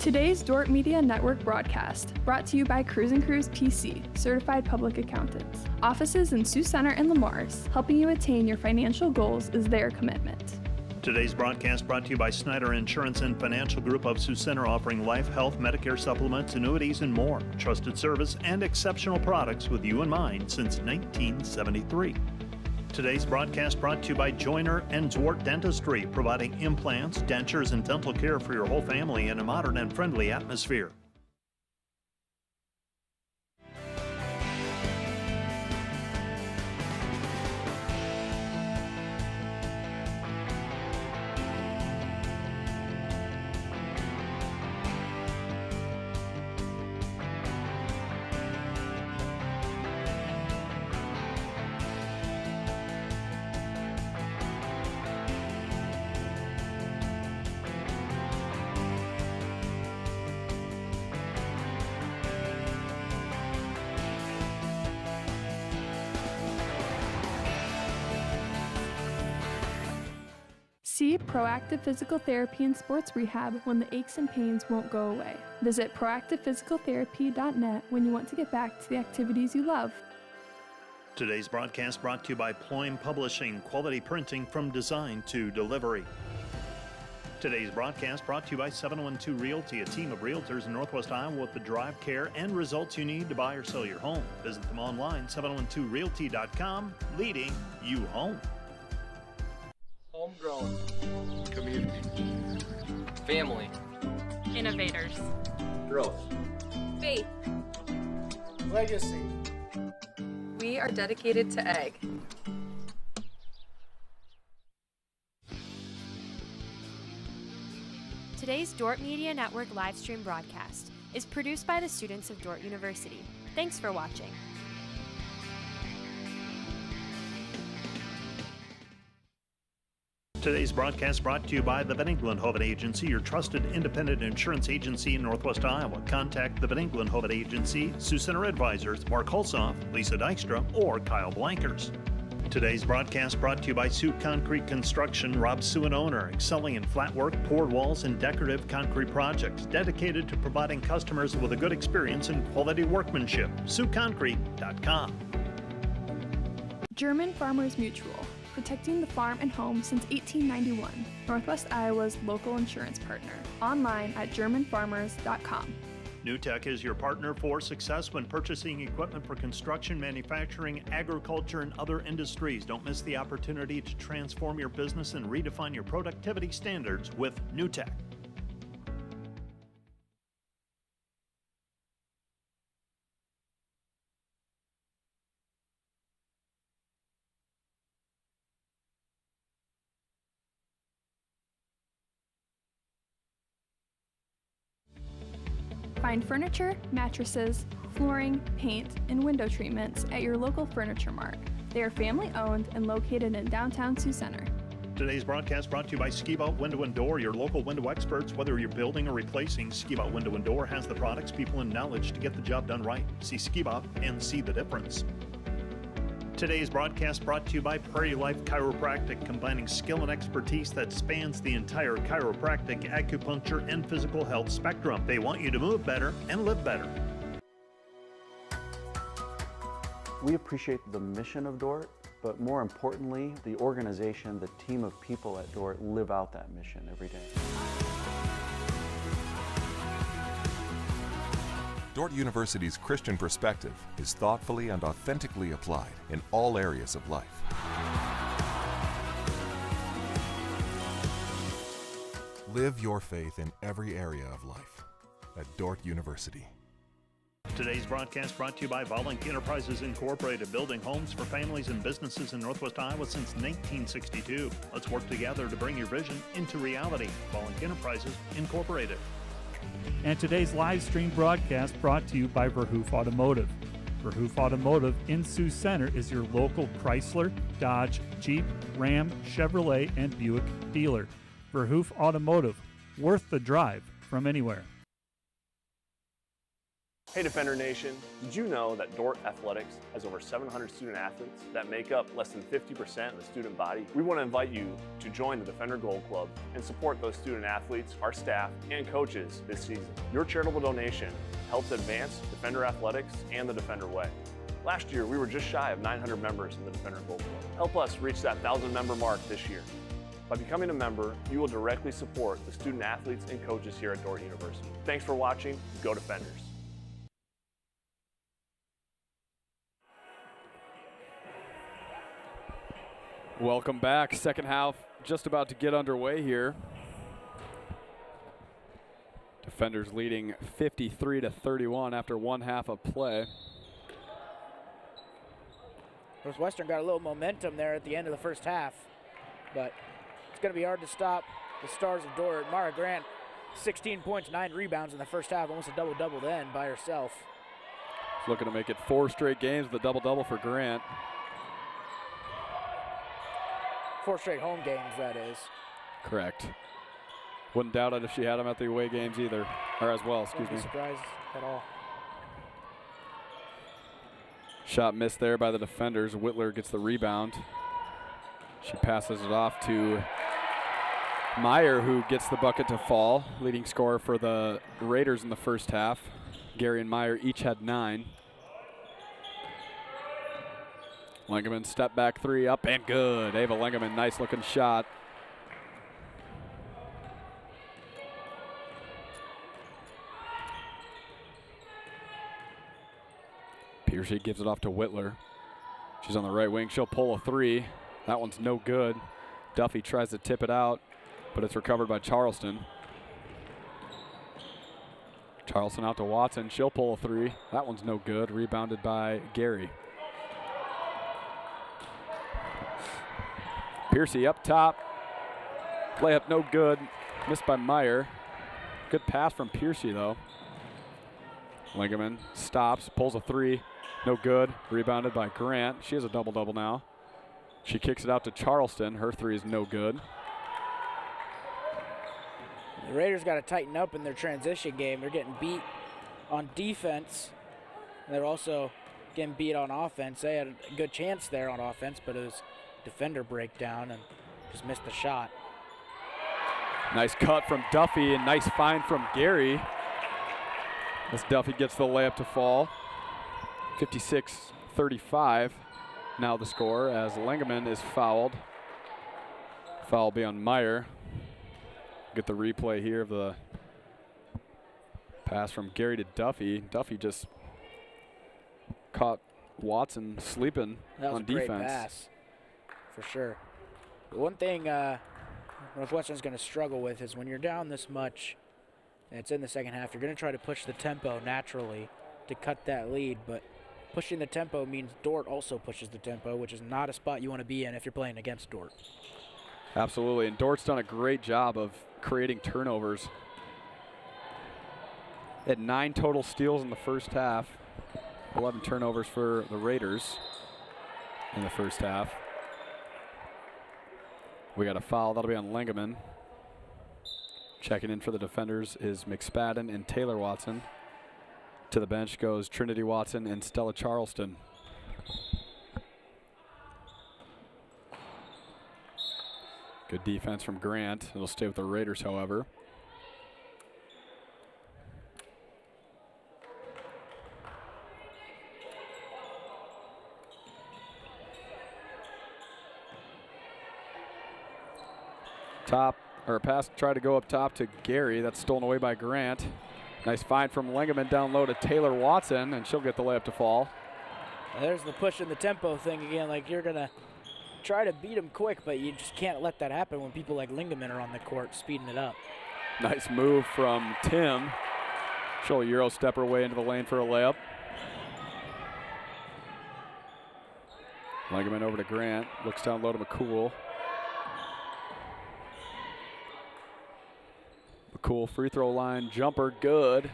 S18: Today's Dordt Media Network broadcast, brought to you by Cruise & Cruise PC, Certified Public Accountants. Offices in Sioux Center and Lamars, helping you attain your financial goals is their commitment.
S8: Today's broadcast brought to you by Snyder Insurance and Financial Group of Sioux Center, offering life, health, Medicare supplements, annuities, and more. Trusted service and exceptional products with you in mind since 1973. Today's broadcast brought to you by Joyner and Dordt Dentistry, providing implants, dentures, and dental care for your whole family in a modern and friendly atmosphere.
S18: See Proactive Physical Therapy and Sports Rehab when the aches and pains won't go away. Visit proactivephysicaltherapy.net when you want to get back to the activities you love.
S8: Today's broadcast brought to you by Ployne Publishing, quality printing from design to delivery. Today's broadcast brought to you by 712 Realty, a team of realtors in Northwest Iowa with the drive, care, and results you need to buy or sell your home. Visit them online, 712realty.com, leading you home.
S3: Homegrown. Community.
S4: Family.
S5: Innovators.
S3: Growth.
S5: Faith.
S3: Legacy.
S5: We are dedicated to egg.
S6: Today's Dordt Media Network livestream broadcast is produced by the students of Dordt University. Thanks for watching.
S8: Today's broadcast brought to you by the Van Engelen-Hoven Agency, your trusted independent insurance agency in Northwest Iowa. Contact the Van Engelen-Hoven Agency, Sioux Center Advisors, Mark Hulsoff, Lisa Dykstra, or Kyle Blankers. Today's broadcast brought to you by Sioux Concrete Construction, Rob Sioux and owner, excelling in flat work, poured walls, and decorative concrete projects, dedicated to providing customers with a good experience and quality workmanship. SiouxConcrete.com.
S18: German Farmers Mutual, protecting the farm and home since 1891. Northwest Iowa's local insurance partner. Online at GermanFarmers.com.
S8: NewTek is your partner for success when purchasing equipment for construction, manufacturing, agriculture, and other industries. Don't miss the opportunity to transform your business and redefine your productivity standards with NewTek.
S18: Find furniture, mattresses, flooring, paint, and window treatments at your local Furniture Mart. They are family owned and located in downtown Sioux Center.
S8: Today's broadcast brought to you by Ski-Bout Window and Door, your local window experts. Whether you're building or replacing, Ski-Bout Window and Door has the products, people, and knowledge to get the job done right. See Ski-Bout and see the difference. Today's broadcast brought to you by Prairie Life Chiropractic, combining skill and expertise that spans the entire chiropractic, acupuncture, and physical health spectrum. They want you to move better and live better.
S19: We appreciate the mission of Dordt, but more importantly, the organization, the team of people at Dordt live out that mission every day.
S2: Dordt University's Christian perspective is thoughtfully and authentically applied in all areas of life. Live your faith in every area of life at Dordt University.
S8: Today's broadcast brought to you by Volink Enterprises Incorporated, building homes for families and businesses in Northwest Iowa since 1962. Let's work together to bring your vision into reality. Volink Enterprises Incorporated.
S17: And today's live stream broadcast brought to you by Verhoof Automotive. Verhoof Automotive in Sioux Center is your local Chrysler, Dodge, Jeep, Ram, Chevrolet, and Buick dealer. Verhoof Automotive, worth the drive from anywhere.
S9: Hey Defender Nation, did you know that Dordt Athletics has over 700 student athletes that make up less than 50% of the student body? We want to invite you to join the Defender Gold Club and support those student athletes, our staff, and coaches this season. Your charitable donation helps advance Defender Athletics and the Defender Way. Last year, we were just shy of 900 members in the Defender Gold Club. Help us reach that 1,000 member mark this year. By becoming a member, you will directly support the student athletes and coaches here at Dordt University. Thanks for watching. Go Defenders.
S10: Welcome back. Second half just about to get underway here. Defenders leading 53-31 after one half of play.
S11: Northwestern got a little momentum there at the end of the first half, but it's going to be hard to stop the stars of Dordt. Mara Grant, 16 points, 9 rebounds in the first half, almost a double-double then by herself.
S10: Looking to make it 4 straight games with a double-double for Grant.
S11: 4 straight home games, that is.
S10: Correct. Wouldn't doubt it if she had them at the away games either, or as well, excuse me.
S11: Wouldn't be surprised at all.
S10: Shot missed there by the defenders. Whitler gets the rebound. She passes it off to Meyer, who gets the bucket to fall. Leading scorer for the Raiders in the first half. Gary and Meyer each had 9. Lengerman step back 3 up and good. Ava Lengerman, nice looking shot. Piercy gives it off to Whitler. She's on the right wing. She'll pull a 3. That one's no good. Duffy tries to tip it out, but it's recovered by Charleston. Charleston out to Watson. She'll pull a 3. That one's no good. Rebounded by Gary. Piercy up top. Layup no good. Missed by Meyer. Good pass from Piercy though. Lingerman stops, pulls a 3. No good. Rebounded by Grant. She has a double-double now. She kicks it out to Charleston. Her 3 is no good.
S11: The Raiders got to tighten up in their transition game. They're getting beat on defense. And they're also getting beat on offense. They had a good chance there on offense, but it was defender breakdown and just missed the shot.
S10: Nice cut from Duffy and nice find from Gary. As Duffy gets the layup to fall. 56-35 now the score as Lengerman is fouled. Foul will be on Meyer. Get the replay here of the pass from Gary to Duffy. Duffy just caught Watson sleeping on defense.
S11: That was a great pass, for sure. The one thing Northwestern's going to struggle with is when you're down this much, and it's in the second half, you're going to try to push the tempo naturally to cut that lead, but pushing the tempo means Dordt also pushes the tempo, which is not a spot you want to be in if you're playing against Dordt.
S10: Absolutely, and Dort's done a great job of creating turnovers. At 9 total steals in the first half, 11 turnovers for the Raiders in the first half. We got a foul, that'll be on Lengerman. Checking in for the defenders is McSpadden and Taylor Watson. To the bench goes Trinity Watson and Stella Charleston. Good defense from Grant. It'll stay with the Raiders, however. Pass tried to go up top to Gary. That's stolen away by Grant. Nice find from Lingaman down low to Taylor Watson, and she'll get the layup to fall.
S11: There's the push and the tempo thing again. Like, you're going to try to beat them quick, but you just can't let that happen when people like Lingaman are on the court speeding it up.
S10: Nice move from Tim. She'll Euro step her way into the lane for a layup. Lingaman over to Grant. Looks down low to McCool. McCool free throw line jumper, good.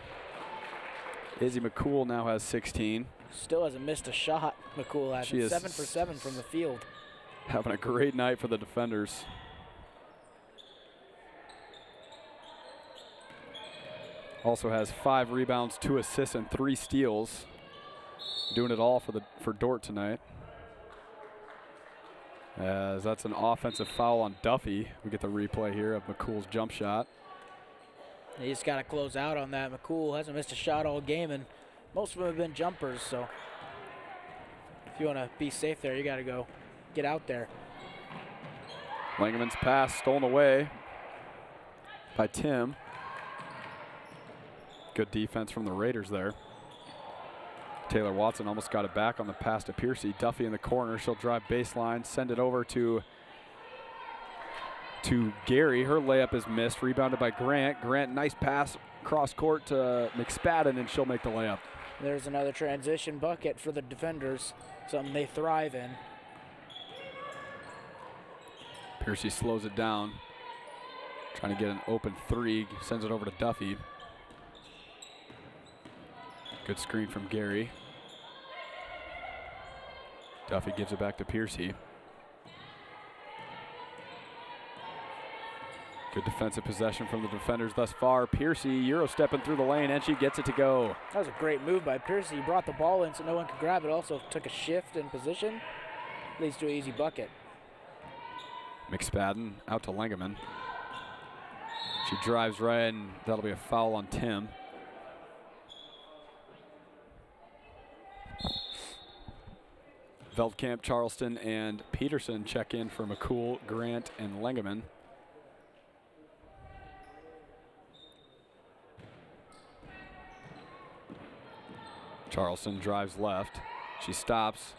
S10: Izzy McCool now has 16.
S11: Still hasn't missed a shot. McCool has 7 for 7 from the field.
S10: Having a great night for the defenders. Also has 5 rebounds, 2 assists, and 3 steals. Doing it all for Dordt tonight. As that's an offensive foul on Duffy. We get the replay here of McCool's jump shot.
S11: You just got to close out on that. McCool hasn't missed a shot all game, and most of them have been jumpers, so if you want to be safe there, you got to go get out there.
S10: Lingaman's pass stolen away by Tim. Good defense from the Raiders there. Taylor Watson almost got it back on the pass to Piercy. Duffy in the corner. She'll drive baseline, send it over to Gary. Her layup is missed. Rebounded by Grant. Grant, nice pass cross court to McSpadden, and she'll make the layup.
S11: There's another transition bucket for the defenders, something they thrive in.
S10: Piercy slows it down. Trying to get an open 3. Sends it over to Duffy. Good screen from Gary. Duffy gives it back to Piercy. Good defensive possession from the defenders thus far. Piercy Euro stepping through the lane, and she gets it to go.
S11: That was a great move by Piercy. He brought the ball in so no one could grab it. Also took a shift in position. Leads to an easy bucket.
S10: McSpadden out to Lingaman. She drives right, and that'll be a foul on Tim. Veldkamp, Charleston, and Peterson check in for McCool, Grant, and Lingaman. Charleston drives left. She stops.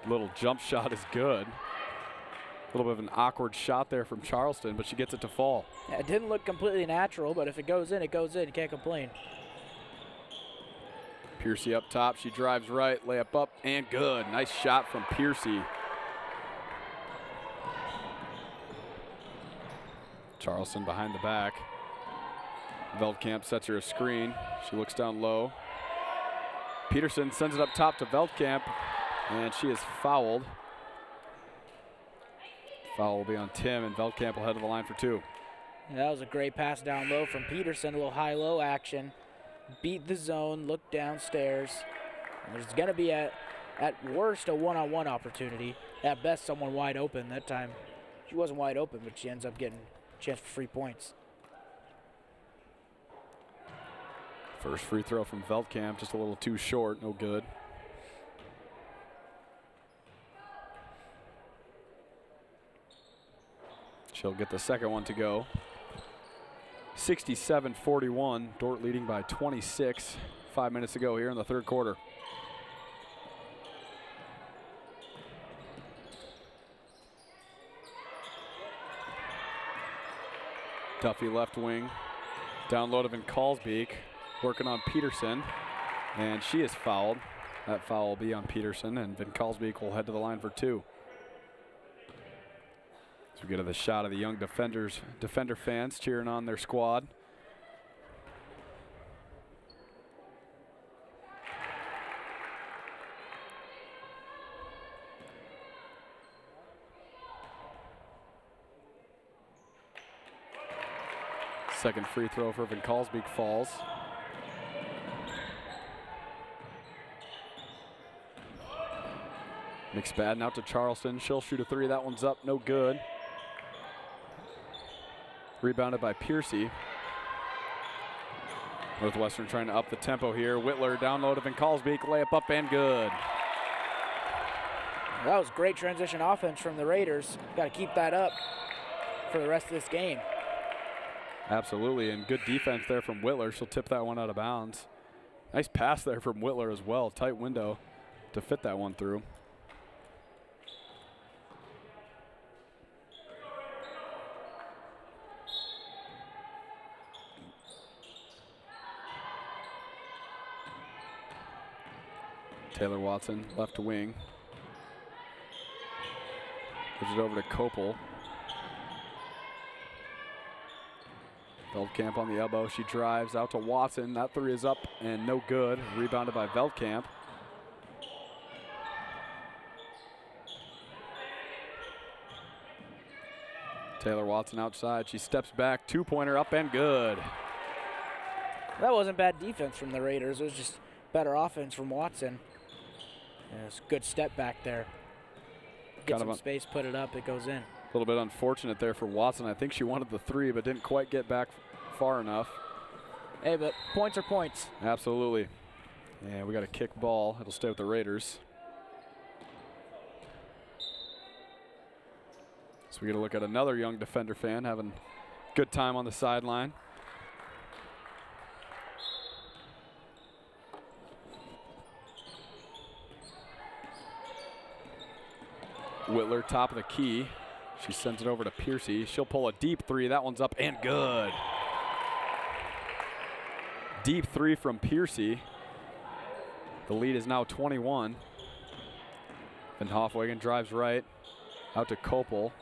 S10: Little jump shot is good. A little bit of an awkward shot there from Charleston, but she gets it to fall.
S11: Yeah, it didn't look completely natural, but if it goes in, it goes in. You can't complain.
S10: Piercy up top. She drives right, layup up, and good. Nice shot from Piercy. Charleston behind the back. Veldkamp sets her a screen. She looks down low. Peterson sends it up top to Veldkamp, and she is fouled. Foul will be on Tim, and Veldkamp will head to the line for 2.
S11: Yeah, that was a great pass down low from Peterson. A little high-low action. Beat the zone, look downstairs. And there's going to be, at worst, a one-on-one opportunity. At best, someone wide open. That time, she wasn't wide open, but she ends up getting a chance for free points.
S10: First free throw from Veldkamp, just a little too short, no good. She'll get the second one to go. 67-41, Dordt leading by 26. 5 minutes to go here in the third quarter. Duffy left wing, down low to Van Kalsbeek, working on Peterson, and she is fouled. That foul will be on Peterson, and Van Kalsbeek will head to the line for 2. So we get to the shot of the young defender fans cheering on their squad. Second free throw for Van Kalsbeek falls. McSpadden out to Charleston. She'll shoot a 3. That one's up, no good. Rebounded by Piercy. Northwestern trying to up the tempo here. Whitler down low to Van Kalsbeek. Layup up and good.
S11: That was great transition offense from the Raiders. Got to keep that up for the rest of this game.
S10: Absolutely, and good defense there from Whitler. She'll tip that one out of bounds. Nice pass there from Whitler as well. Tight window to fit that one through. Taylor Watson, left wing. Gives it over to Kopel. Veldkamp on the elbow. She drives out to Watson. That three is up and no good. Rebounded by Veldkamp. Taylor Watson outside. She steps back. Two-pointer up and good.
S11: That wasn't bad defense from the Raiders. It was just better offense from Watson. Yeah, it's a good step back there. Get some space, put it up, it goes in.
S10: A little bit unfortunate there for Watson. I think she wanted the three, but didn't quite get back far enough.
S11: Hey, but points are points.
S10: Absolutely. Yeah, we got a kick ball. It'll stay with the Raiders. So we get a look at another young Defender fan having a good time on the sideline. Whitler, top of the key. She sends it over to Piercy. She'll pull a deep three. That one's up and good. Deep three from Piercy. The lead is now 21. Van Hofwegen drives right. Out to Kopel.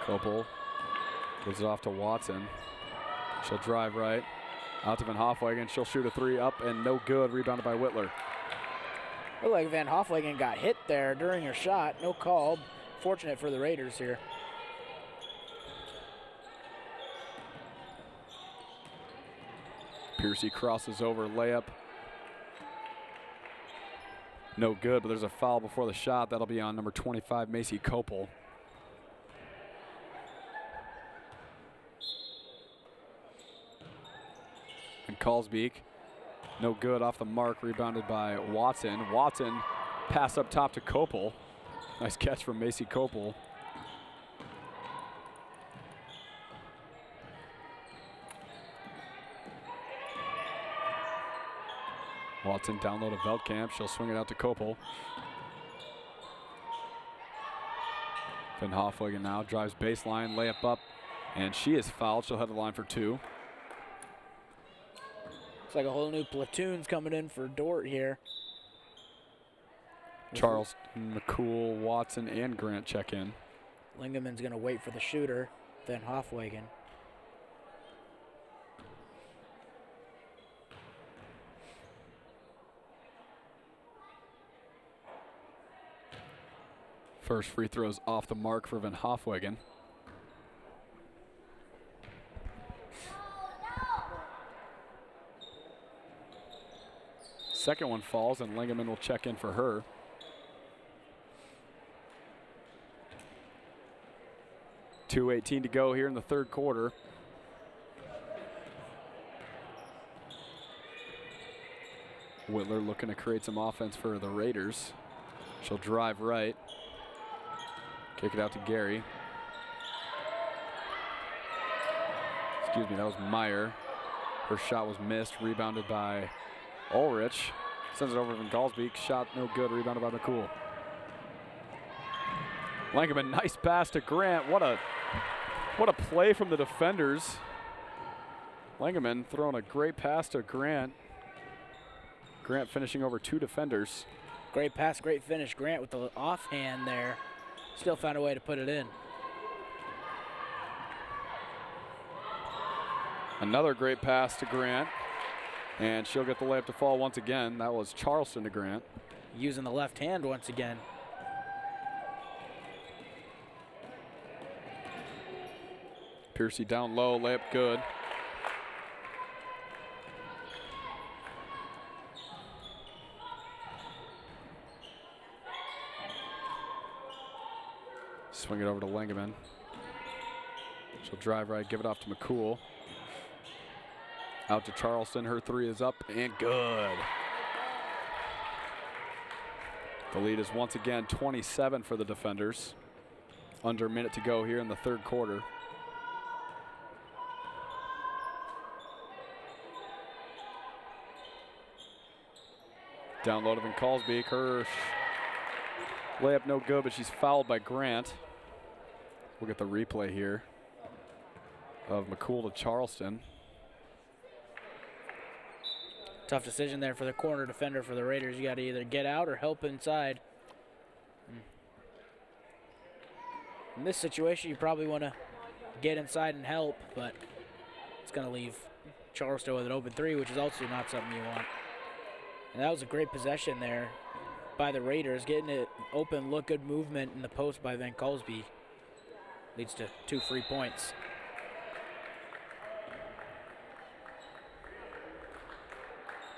S10: Kopel gives it off to Watson. She'll drive right. Out to Van Hofwegen. She'll shoot a three up and no good. Rebounded by Whitler.
S11: Looked like Van Hofwegen got hit there during her shot. No call. Fortunate for the Raiders here.
S10: Piercy crosses over, layup. No good, but there's a foul before the shot. That'll be on number 25, Macy Kopel. And Callsbeek, no good, off the mark, rebounded by Watson. Watson, pass up top to Kopel. Nice catch from Macy Kopel. Watson down low to Veldkamp. She'll swing it out to Kopel. Van Hofwegen now drives baseline, layup up, and she is fouled. She'll head to the line for two.
S11: It's like a whole new platoon's coming in for Dordt here.
S10: Charleston, McCool, Watson, and Grant check in.
S11: Lingaman's going to wait for the shooter, Van Hofwegen.
S10: First free throws off the mark for Van Hofwegen. Second one falls, and Lingaman will check in for her. .2:18 to go here in the third quarter. Whitler looking to create some offense for the Raiders. She'll drive right. Kick it out to Gary. Excuse me, that was Meyer. Her shot was missed, rebounded by Ulrich. Sends it over to Van Galsbeek. Shot no good, rebounded by McCool. Langerman, nice pass to Grant. What a play from the defenders. Langerman throwing a great pass to Grant. Grant finishing over two defenders.
S11: Great pass, great finish. Grant with the offhand there. Still found a way to put it in.
S10: Another great pass to Grant. And she'll get the layup to fall once again. That was Charleston to Grant.
S11: Using the left hand once again.
S10: Piercy down low, layup good. Swing it over to Langerman. She'll drive right, give it off to McCool. Out to Charleston, her three is up and good. The lead is once again 27 for the defenders. Under a minute to go here in the third quarter. Down low to Van Kalsbeek. Her layup no good, but she's fouled by Grant. We'll get the replay here of McCool to Charleston.
S11: Tough decision there for the corner defender for the Raiders. You got to either get out or help inside. In this situation, you probably want to get inside and help, but it's going to leave Charleston with an open three, which is also not something you want. And that was a great possession there by the Raiders, getting it open, look, good movement in the post by Van Kalsbeek. Leads to 2 free points.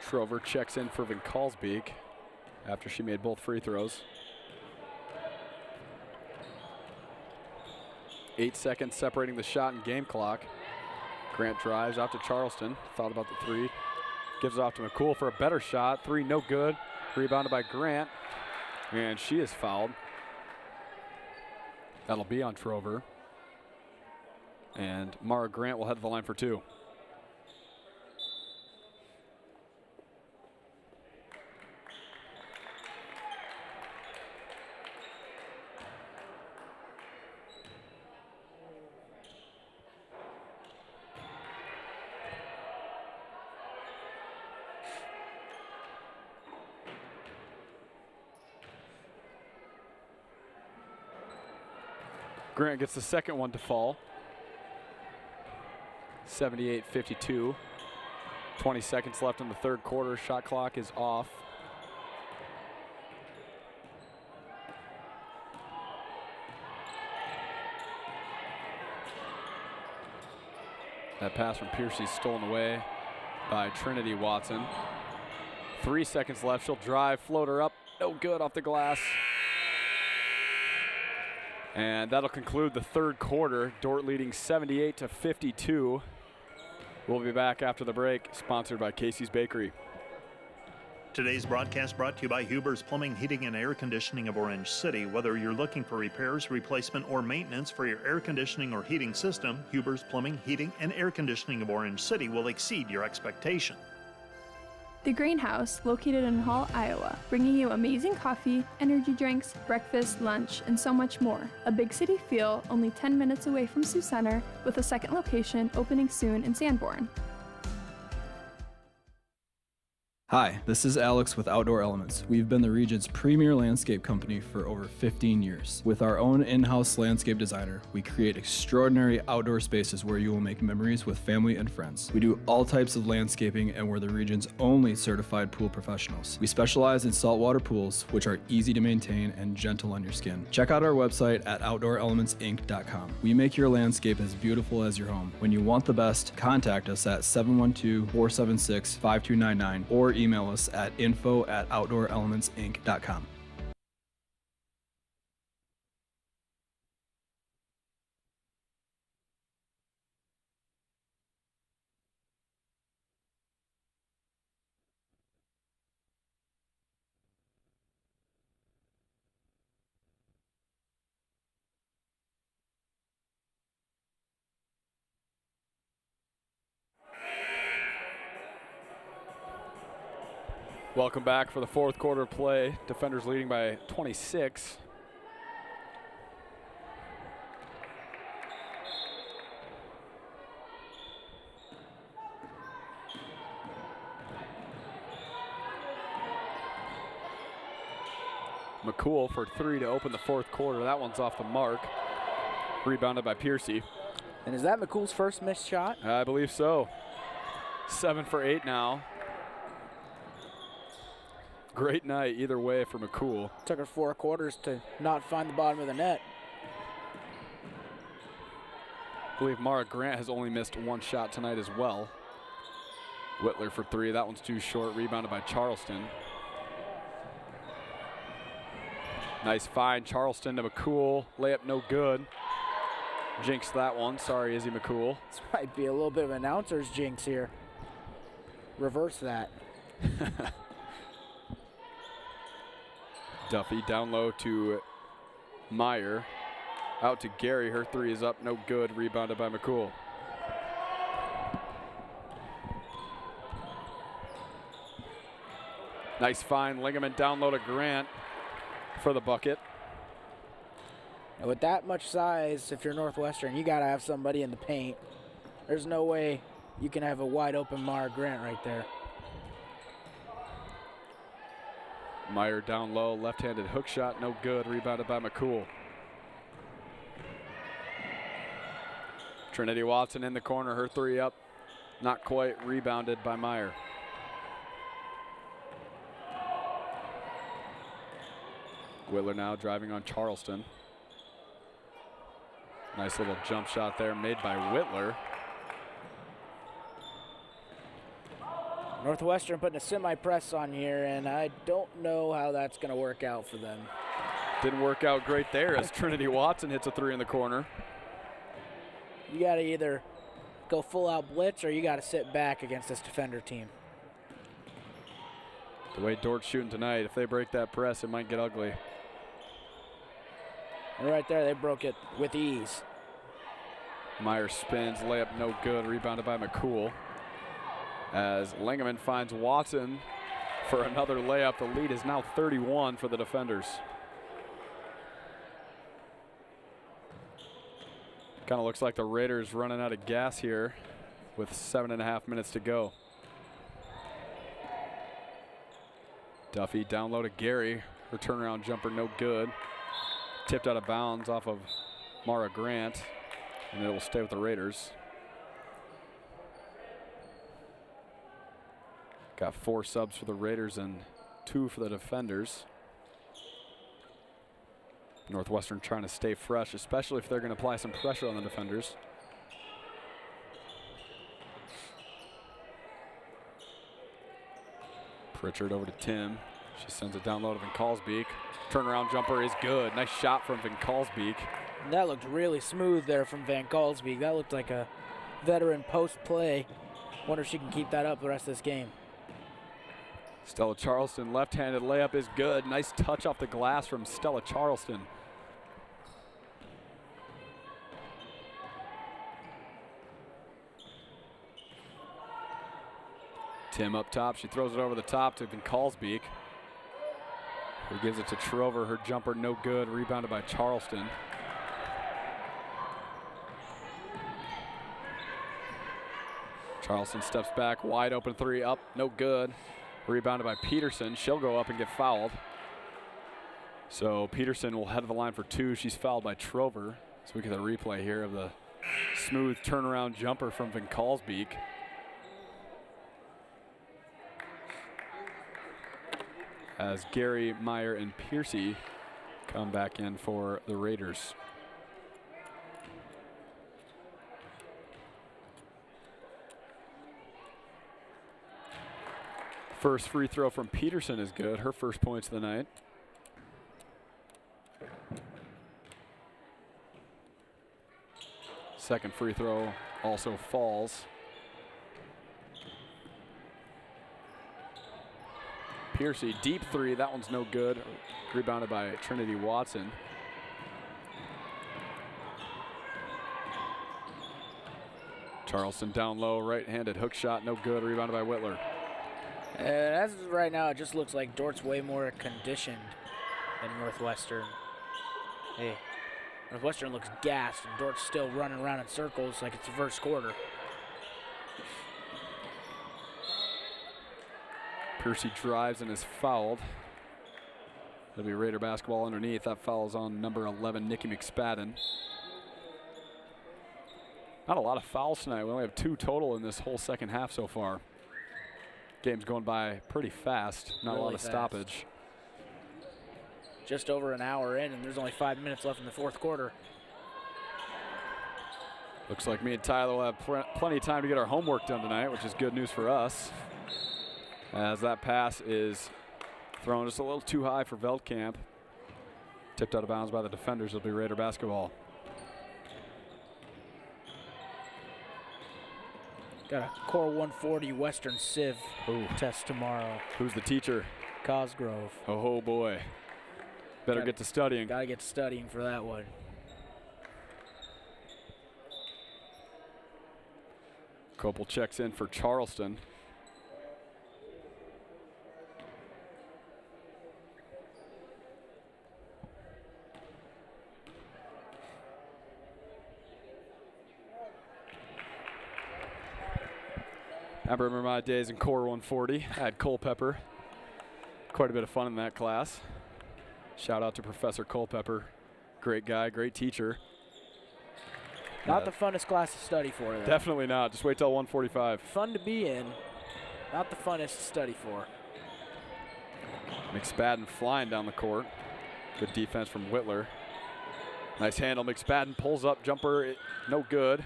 S10: Trover checks in for Van Kalsbeek after she made both free throws. 8 seconds separating the shot and game clock. Grant drives out to Charleston. Thought about the three. Gives it off to McCool for a better shot. Three no good. Rebounded by Grant. And she is fouled. That'll be on Trover. And Mara Grant will head to the line for 2. Grant gets the second one to fall. 78-52. 20 seconds left in the third quarter. Shot clock is off. That pass from Piercy stolen away by Trinity Watson. 3 seconds left. She'll drive, floater up. No good off the glass. And that'll conclude the third quarter. Dordt leading 78-52. We'll be back after the break, sponsored by Casey's Bakery.
S8: Today's broadcast brought to you by Huber's Plumbing, Heating, and Air Conditioning of Orange City. Whether you're looking for repairs, replacement, or maintenance for your air conditioning or heating system, Huber's Plumbing, Heating, and Air Conditioning of Orange City will exceed your expectation.
S18: The Greenhouse, located in Hall, Iowa, bringing you amazing coffee, energy drinks, breakfast, lunch, and so much more. A big city feel, only 10 minutes away from Sioux Center, with a second location opening soon in Sanborn.
S20: Hi, this is Alex with Outdoor Elements. We've been the region's premier landscape company for over 15 years. With our own in-house landscape designer, we create extraordinary outdoor spaces where you will make memories with family and friends. We do all types of landscaping and we're the region's only certified pool professionals. We specialize in saltwater pools, which are easy to maintain and gentle on your skin. Check out our website at OutdoorElementsInc.com. We make your landscape as beautiful as your home. When you want the best, contact us at 712-476-5299 or email us at info@OutdoorElementsInc.com.
S10: Welcome back for the fourth quarter play. Defenders leading by 26. McCool for 3 to open the fourth quarter. That one's off the mark. Rebounded by Piercy.
S11: And is that McCool's first missed shot?
S10: I believe so. 7 for 8 now. Great night either way for McCool.
S11: Took her 4 quarters to not find the bottom of the net.
S10: I believe Mara Grant has only missed 1 shot tonight as well. Whitler for 3. That one's too short. Rebounded by Charleston. Nice find. Charleston to McCool. Layup no good. Jinxed that one. Sorry, Izzy McCool.
S11: This might be a little bit of an announcer's jinx here. Reverse that.
S10: Duffy down low to Meyer. Out to Gary. Her three is up. No good. Rebounded by McCool. Nice find. Ligament down low to Grant for the bucket.
S11: And with that much size, if you're Northwestern, you got to have somebody in the paint. There's no way you can have a wide open Mara Grant right there.
S10: Meyer down low. Left-handed hook shot. No good. Rebounded by McCool. Trinity Watson in the corner. Her three up. Not quite. Rebounded by Meyer. Whitler now driving on Charleston. Nice little jump shot there made by Whitler.
S11: Northwestern putting a semi-press on here, and I don't know how that's going to work out for them.
S10: Didn't work out great there as Trinity Watson hits a three in the corner.
S11: You got to either go full-out blitz or you got to sit back against this defender team.
S10: The way Dort's shooting tonight, if they break that press, it might get ugly.
S11: And right there, they broke it with ease.
S10: Meyer spins, layup no good, rebounded by McCool. As Lingaman finds Watson for another layup. The lead is now 31 for the defenders. Kind of looks like the Raiders running out of gas here with 7.5 minutes to go. Duffy down low to Gary. Her turnaround jumper no good. Tipped out of bounds off of Mara Grant, and it will stay with the Raiders. Got 4 subs for the Raiders and 2 for the defenders. Northwestern trying to stay fresh, especially if they're going to apply some pressure on the defenders. Pritchard over to Tim. She sends it down low to Van Kalsbeek. Turnaround jumper is good. Nice shot from Van Kalsbeek.
S11: That looked really smooth there from Van Kalsbeek. That looked like a veteran post play. Wonder if she can keep that up the rest of this game.
S10: Stella Charleston, left-handed layup is good. Nice touch off the glass from Stella Charleston. Tim up top. She throws it over the top to Van Kalsbeek, who gives it to Trover. Her jumper no good. Rebounded by Charleston. Charleston steps back. Wide open three up. No good. Rebounded by Peterson. She'll go up and get fouled. So Peterson will head to the line for 2. She's fouled by Trover. So we get a replay here of the smooth turnaround jumper from Van Kalsbeek. As Gary, Meyer, and Piercy come back in for the Raiders. First free throw from Peterson is good. Her first points of the night. Second free throw also falls. Piercy, deep three. That one's no good. Rebounded by Trinity Watson. Charleston down low, right-handed hook shot, no good. Rebounded by Whitler.
S11: As of right now, it just looks like Dort's way more conditioned than Northwestern. Hey, Northwestern looks gassed, and Dort's still running around in circles like it's the first quarter.
S10: Piercy drives and is fouled. It'll be Raider basketball underneath. That foul is on number 11, Nikki McSpadden. Not a lot of fouls tonight. We only have 2 total in this whole second half so far. Game's going by pretty fast. Not a lot of stoppage.
S11: Just over an hour in, and there's only 5 minutes left in the fourth quarter.
S10: Looks like me and Tyler will have plenty of time to get our homework done tonight, which is good news for us. As that pass is thrown just a little too high for Veldkamp. Tipped out of bounds by the defenders. It'll be Raider basketball.
S11: Got a Core 140 Western Civ test tomorrow.
S10: Who's the teacher?
S11: Cosgrove.
S10: Oh boy. Better get to studying.
S11: Got to get to studying for that one.
S10: Copel checks in for Charleston. I remember my days in Core 140. I had Culpepper. Quite a bit of fun in that class. Shout out to Professor Culpepper. Great guy, great teacher.
S11: Not the funnest class to study for, though.
S10: Definitely not. Just wait till 145.
S11: Fun to be in, not the funnest to study for.
S10: McSpadden flying down the court. Good defense from Whitler. Nice handle. McSpadden pulls up, jumper, no good.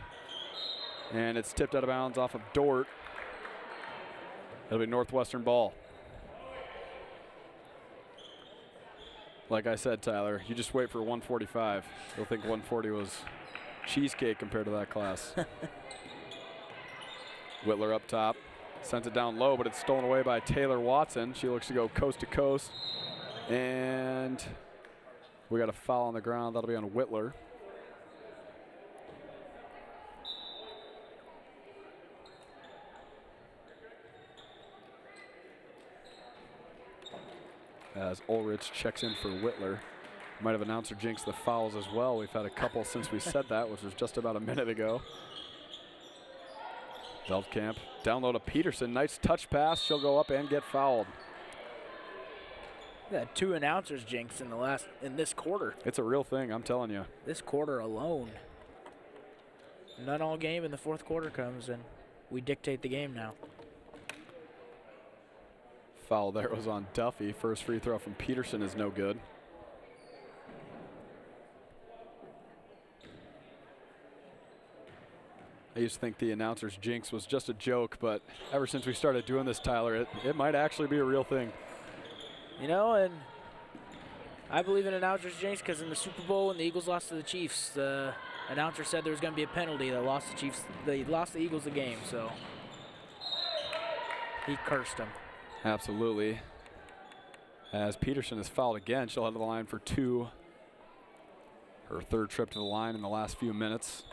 S10: And it's tipped out of bounds off of Dordt. It'll be Northwestern ball. Like I said, Tyler, you just wait for 145. You'll think 140 was cheesecake compared to that class. Whitler up top. Sent it down low, but it's stolen away by Taylor Watson. She looks to go coast to coast. And we got a foul on the ground. That'll be on Whitler. As Ulrich checks in for Whitler. Might have announcer jinxed the fouls as well. We've had a couple since we said that, which was just about a minute ago. Veldkamp down low to Peterson. Nice touch pass. She'll go up and get fouled.
S11: We had 2 announcers jinx in this quarter.
S10: It's a real thing, I'm telling you.
S11: This quarter alone. None all game, and the fourth quarter comes, and we dictate the game now.
S10: Foul there was on Duffy. First free throw from Peterson is no good. I used to think the announcer's jinx was just a joke, but ever since we started doing this, Tyler, it might actually be a real thing.
S11: You know, and I believe in announcer's jinx because in the Super Bowl when the Eagles lost to the Chiefs, the announcer said there was going to be a penalty that lost the Chiefs. They lost the Eagles the game, so he cursed them.
S10: Absolutely. As Peterson is fouled again, she'll head to the line for 2. Her third trip to the line in the last few minutes.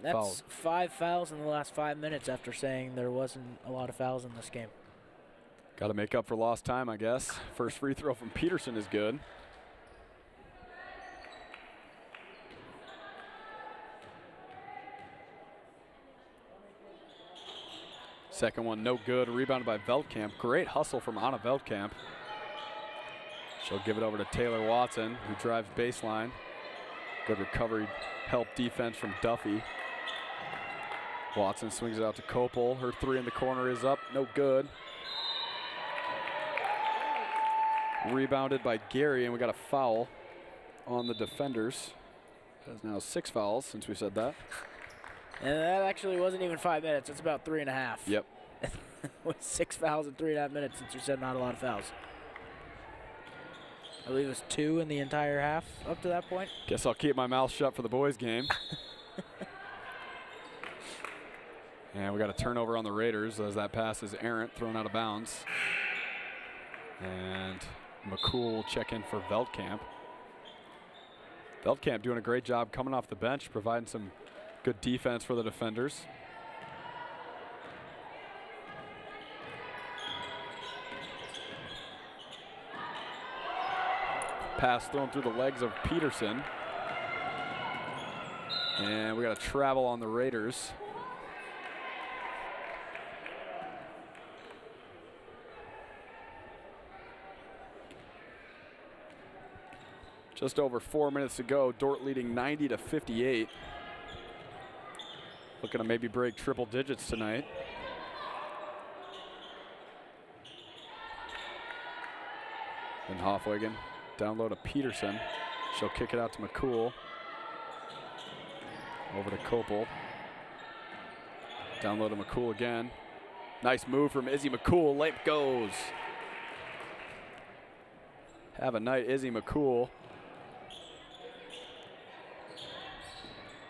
S11: That's
S10: Fouled.
S11: 5 fouls in the last 5 minutes after saying there wasn't a lot of fouls in this game.
S10: Got to make up for lost time, I guess. First free throw from Peterson is good. Second one, no good. Rebounded by Veldkamp. Great hustle from Anna Veldkamp. She'll give it over to Taylor Watson, who drives baseline. Good recovery, help defense from Duffy. Watson swings it out to Copel. Her 3 in the corner is up, no good. Rebounded by Gary, and we got a foul on the defenders. That's now 6 fouls since we said that.
S11: And that actually wasn't even 5 minutes. It's about 3.5.
S10: Yep.
S11: With 6 fouls in 3.5 minutes since you said not a lot of fouls. I believe it was 2 in the entire half up to that point.
S10: Guess I'll keep my mouth shut for the boys' game. And we got a turnover on the Raiders as that pass is errant, thrown out of bounds. And McCool will check in for Veldkamp. Veldkamp doing a great job coming off the bench, providing some good defense for the defenders. Pass thrown through the legs of Peterson. And we got a travel on the Raiders. Just over 4 minutes to go. Dordt leading 90-58. Looking to maybe break triple digits tonight. And Hofwagen down low to Peterson. She'll kick it out to McCool. Over to Copel. Down low to McCool again. Nice move from Izzy McCool. Late goes. Have a night, Izzy McCool.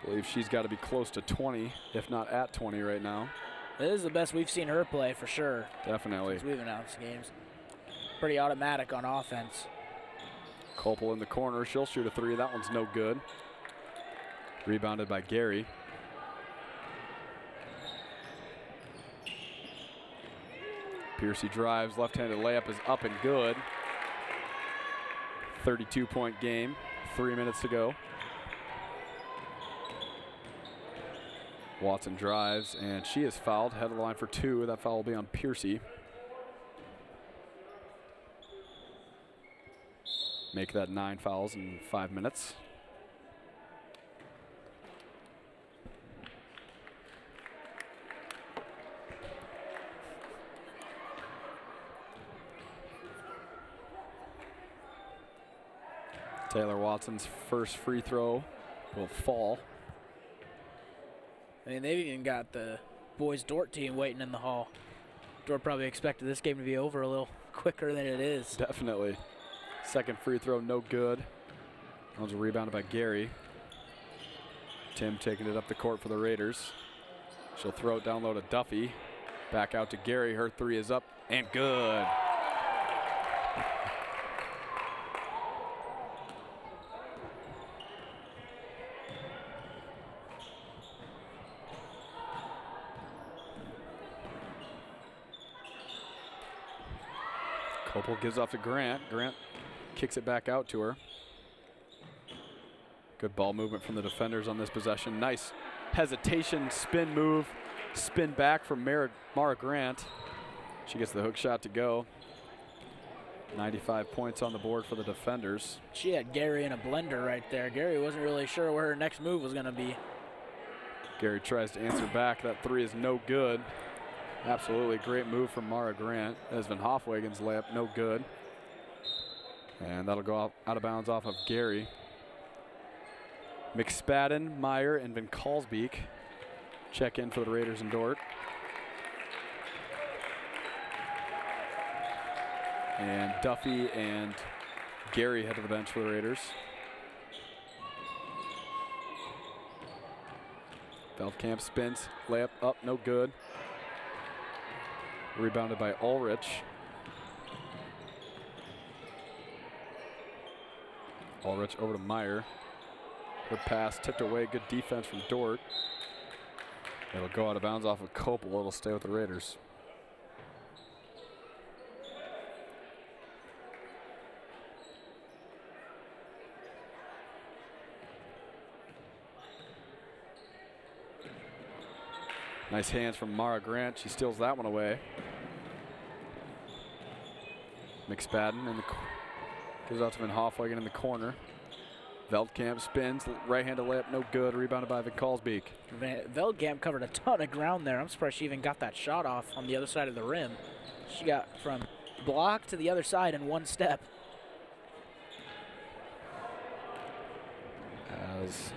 S10: Believe she's got to be close to 20, if not at 20 right now.
S11: This is the best we've seen her play for sure.
S10: Definitely.
S11: Since we've announced games. Pretty automatic on offense.
S10: Copel in the corner. She'll shoot a three. That one's no good. Rebounded by Gary. Piercy drives. Left-handed layup is up and good. 32-point game. 3 minutes to go. Watson drives, and she is fouled. Head of the line for two. That foul will be on Piercy. Make that 9 fouls in 5 minutes. Taylor Watson's first free throw will fall.
S11: I mean, they've even got the boys Dordt team waiting in the hall. Dordt probably expected this game to be over a little quicker than it is.
S10: Definitely. Second free throw, no good. That was rebounded by Gary. Tim taking it up the court for the Raiders. She'll throw it down low to Duffy. Back out to Gary. Her three is up and good. Copel gives off to Grant. Grant kicks it back out to her. Good ball movement from the defenders on this possession. Nice hesitation, spin move, spin back from Mara Grant. She gets the hook shot to go. 95 points on the board for the defenders.
S11: She had Gary in a blender right there. Gary wasn't really sure where her next move was going to be.
S10: Gary tries to answer back. That three is no good. Absolutely great move from Mara Grant. Esvin Hofwagen's layup, no good. And that'll go out of bounds off of Gary. McSpadden, Meyer, and Van Kalsbeek check in for the Raiders and Dordt. And Duffy and Gary head to the bench for the Raiders. Veldkamp spins, layup up, no good. Rebounded by Ulrich. Ulrich over to Meyer. Good pass, tipped away, good defense from Dordt. It'll go out of bounds off of Copel. It'll stay with the Raiders. Nice hands from Mara Grant. She steals that one away. McSpadden in the gives out to Van Hofwagen in the corner. Veldkamp spins, right-handed layup, no good. Rebounded by Van Kalsbeek.
S11: Veldkamp covered a ton of ground there. I'm surprised she even got that shot off on the other side of the rim. She got from block to the other side in one step.
S10: As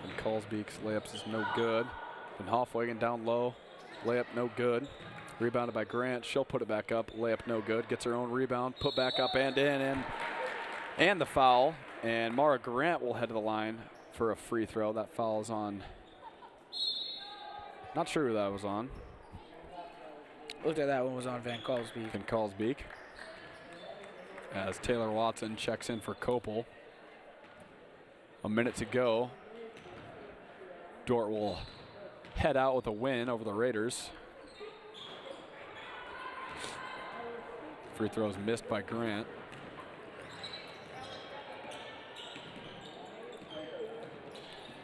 S10: Van Kalsbeek's layups is no good. Van Hofwagen down low, layup no good. Rebounded by Grant. She'll put it back up. Layup no good. Gets her own rebound. Put back up and in. And the foul. And Mara Grant will head to the line for a free throw. That foul is on. Not sure who that was on.
S11: Looked at that one was on Van Kalsbeek.
S10: Van Kalsbeek. As Taylor Watson checks in for Copel. A minute to go. Dordt will head out with a win over the Raiders. Free throws missed by Grant.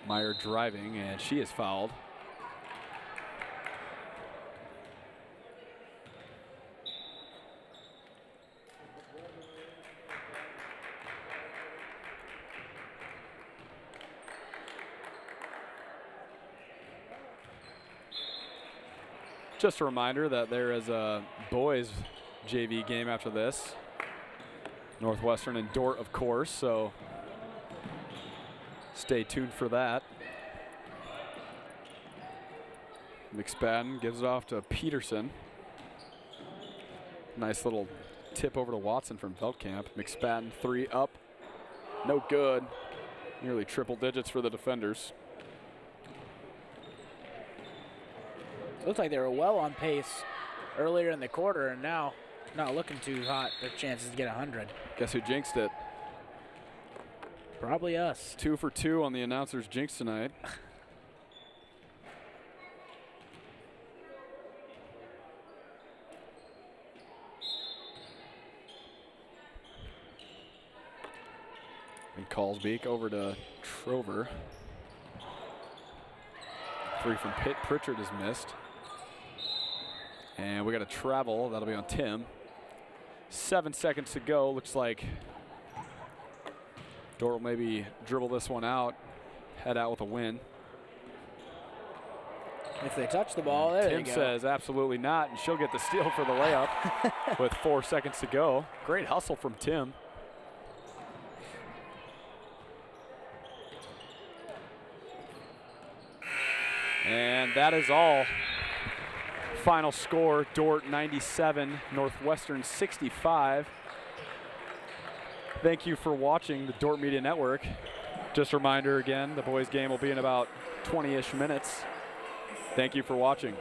S10: Meyer driving, and she is fouled. Just a reminder that there is a boys JV game after this. Northwestern and Dordt, of course, so stay tuned for that. McSpadden gives it off to Peterson. Nice little tip over to Watson from Veldkamp. McSpadden three up, no good. Nearly triple digits for the defenders.
S11: Looks like they were well on pace earlier in the quarter, and now not looking too hot. Their chances to get 100.
S10: Guess who jinxed it?
S11: Probably us.
S10: 2 for 2 on the announcer's jinx tonight. And Callsbeak over to Trover. 3 from Pitt. Pritchard is missed. And we got a travel. That'll be on Tim. 7 seconds to go. Looks like Dordt will maybe dribble this one out, head out with a win.
S11: If they touch the ball, there
S10: Tim
S11: you go.
S10: says absolutely not, and she'll get the steal for the layup with 4 seconds to go. Great hustle from Tim. And that is all. Final score, Dordt 97, Northwestern 65. Thank you for watching the Dordt Media Network. Just a reminder again, the boys game will be in about 20-ish minutes. Thank you for watching.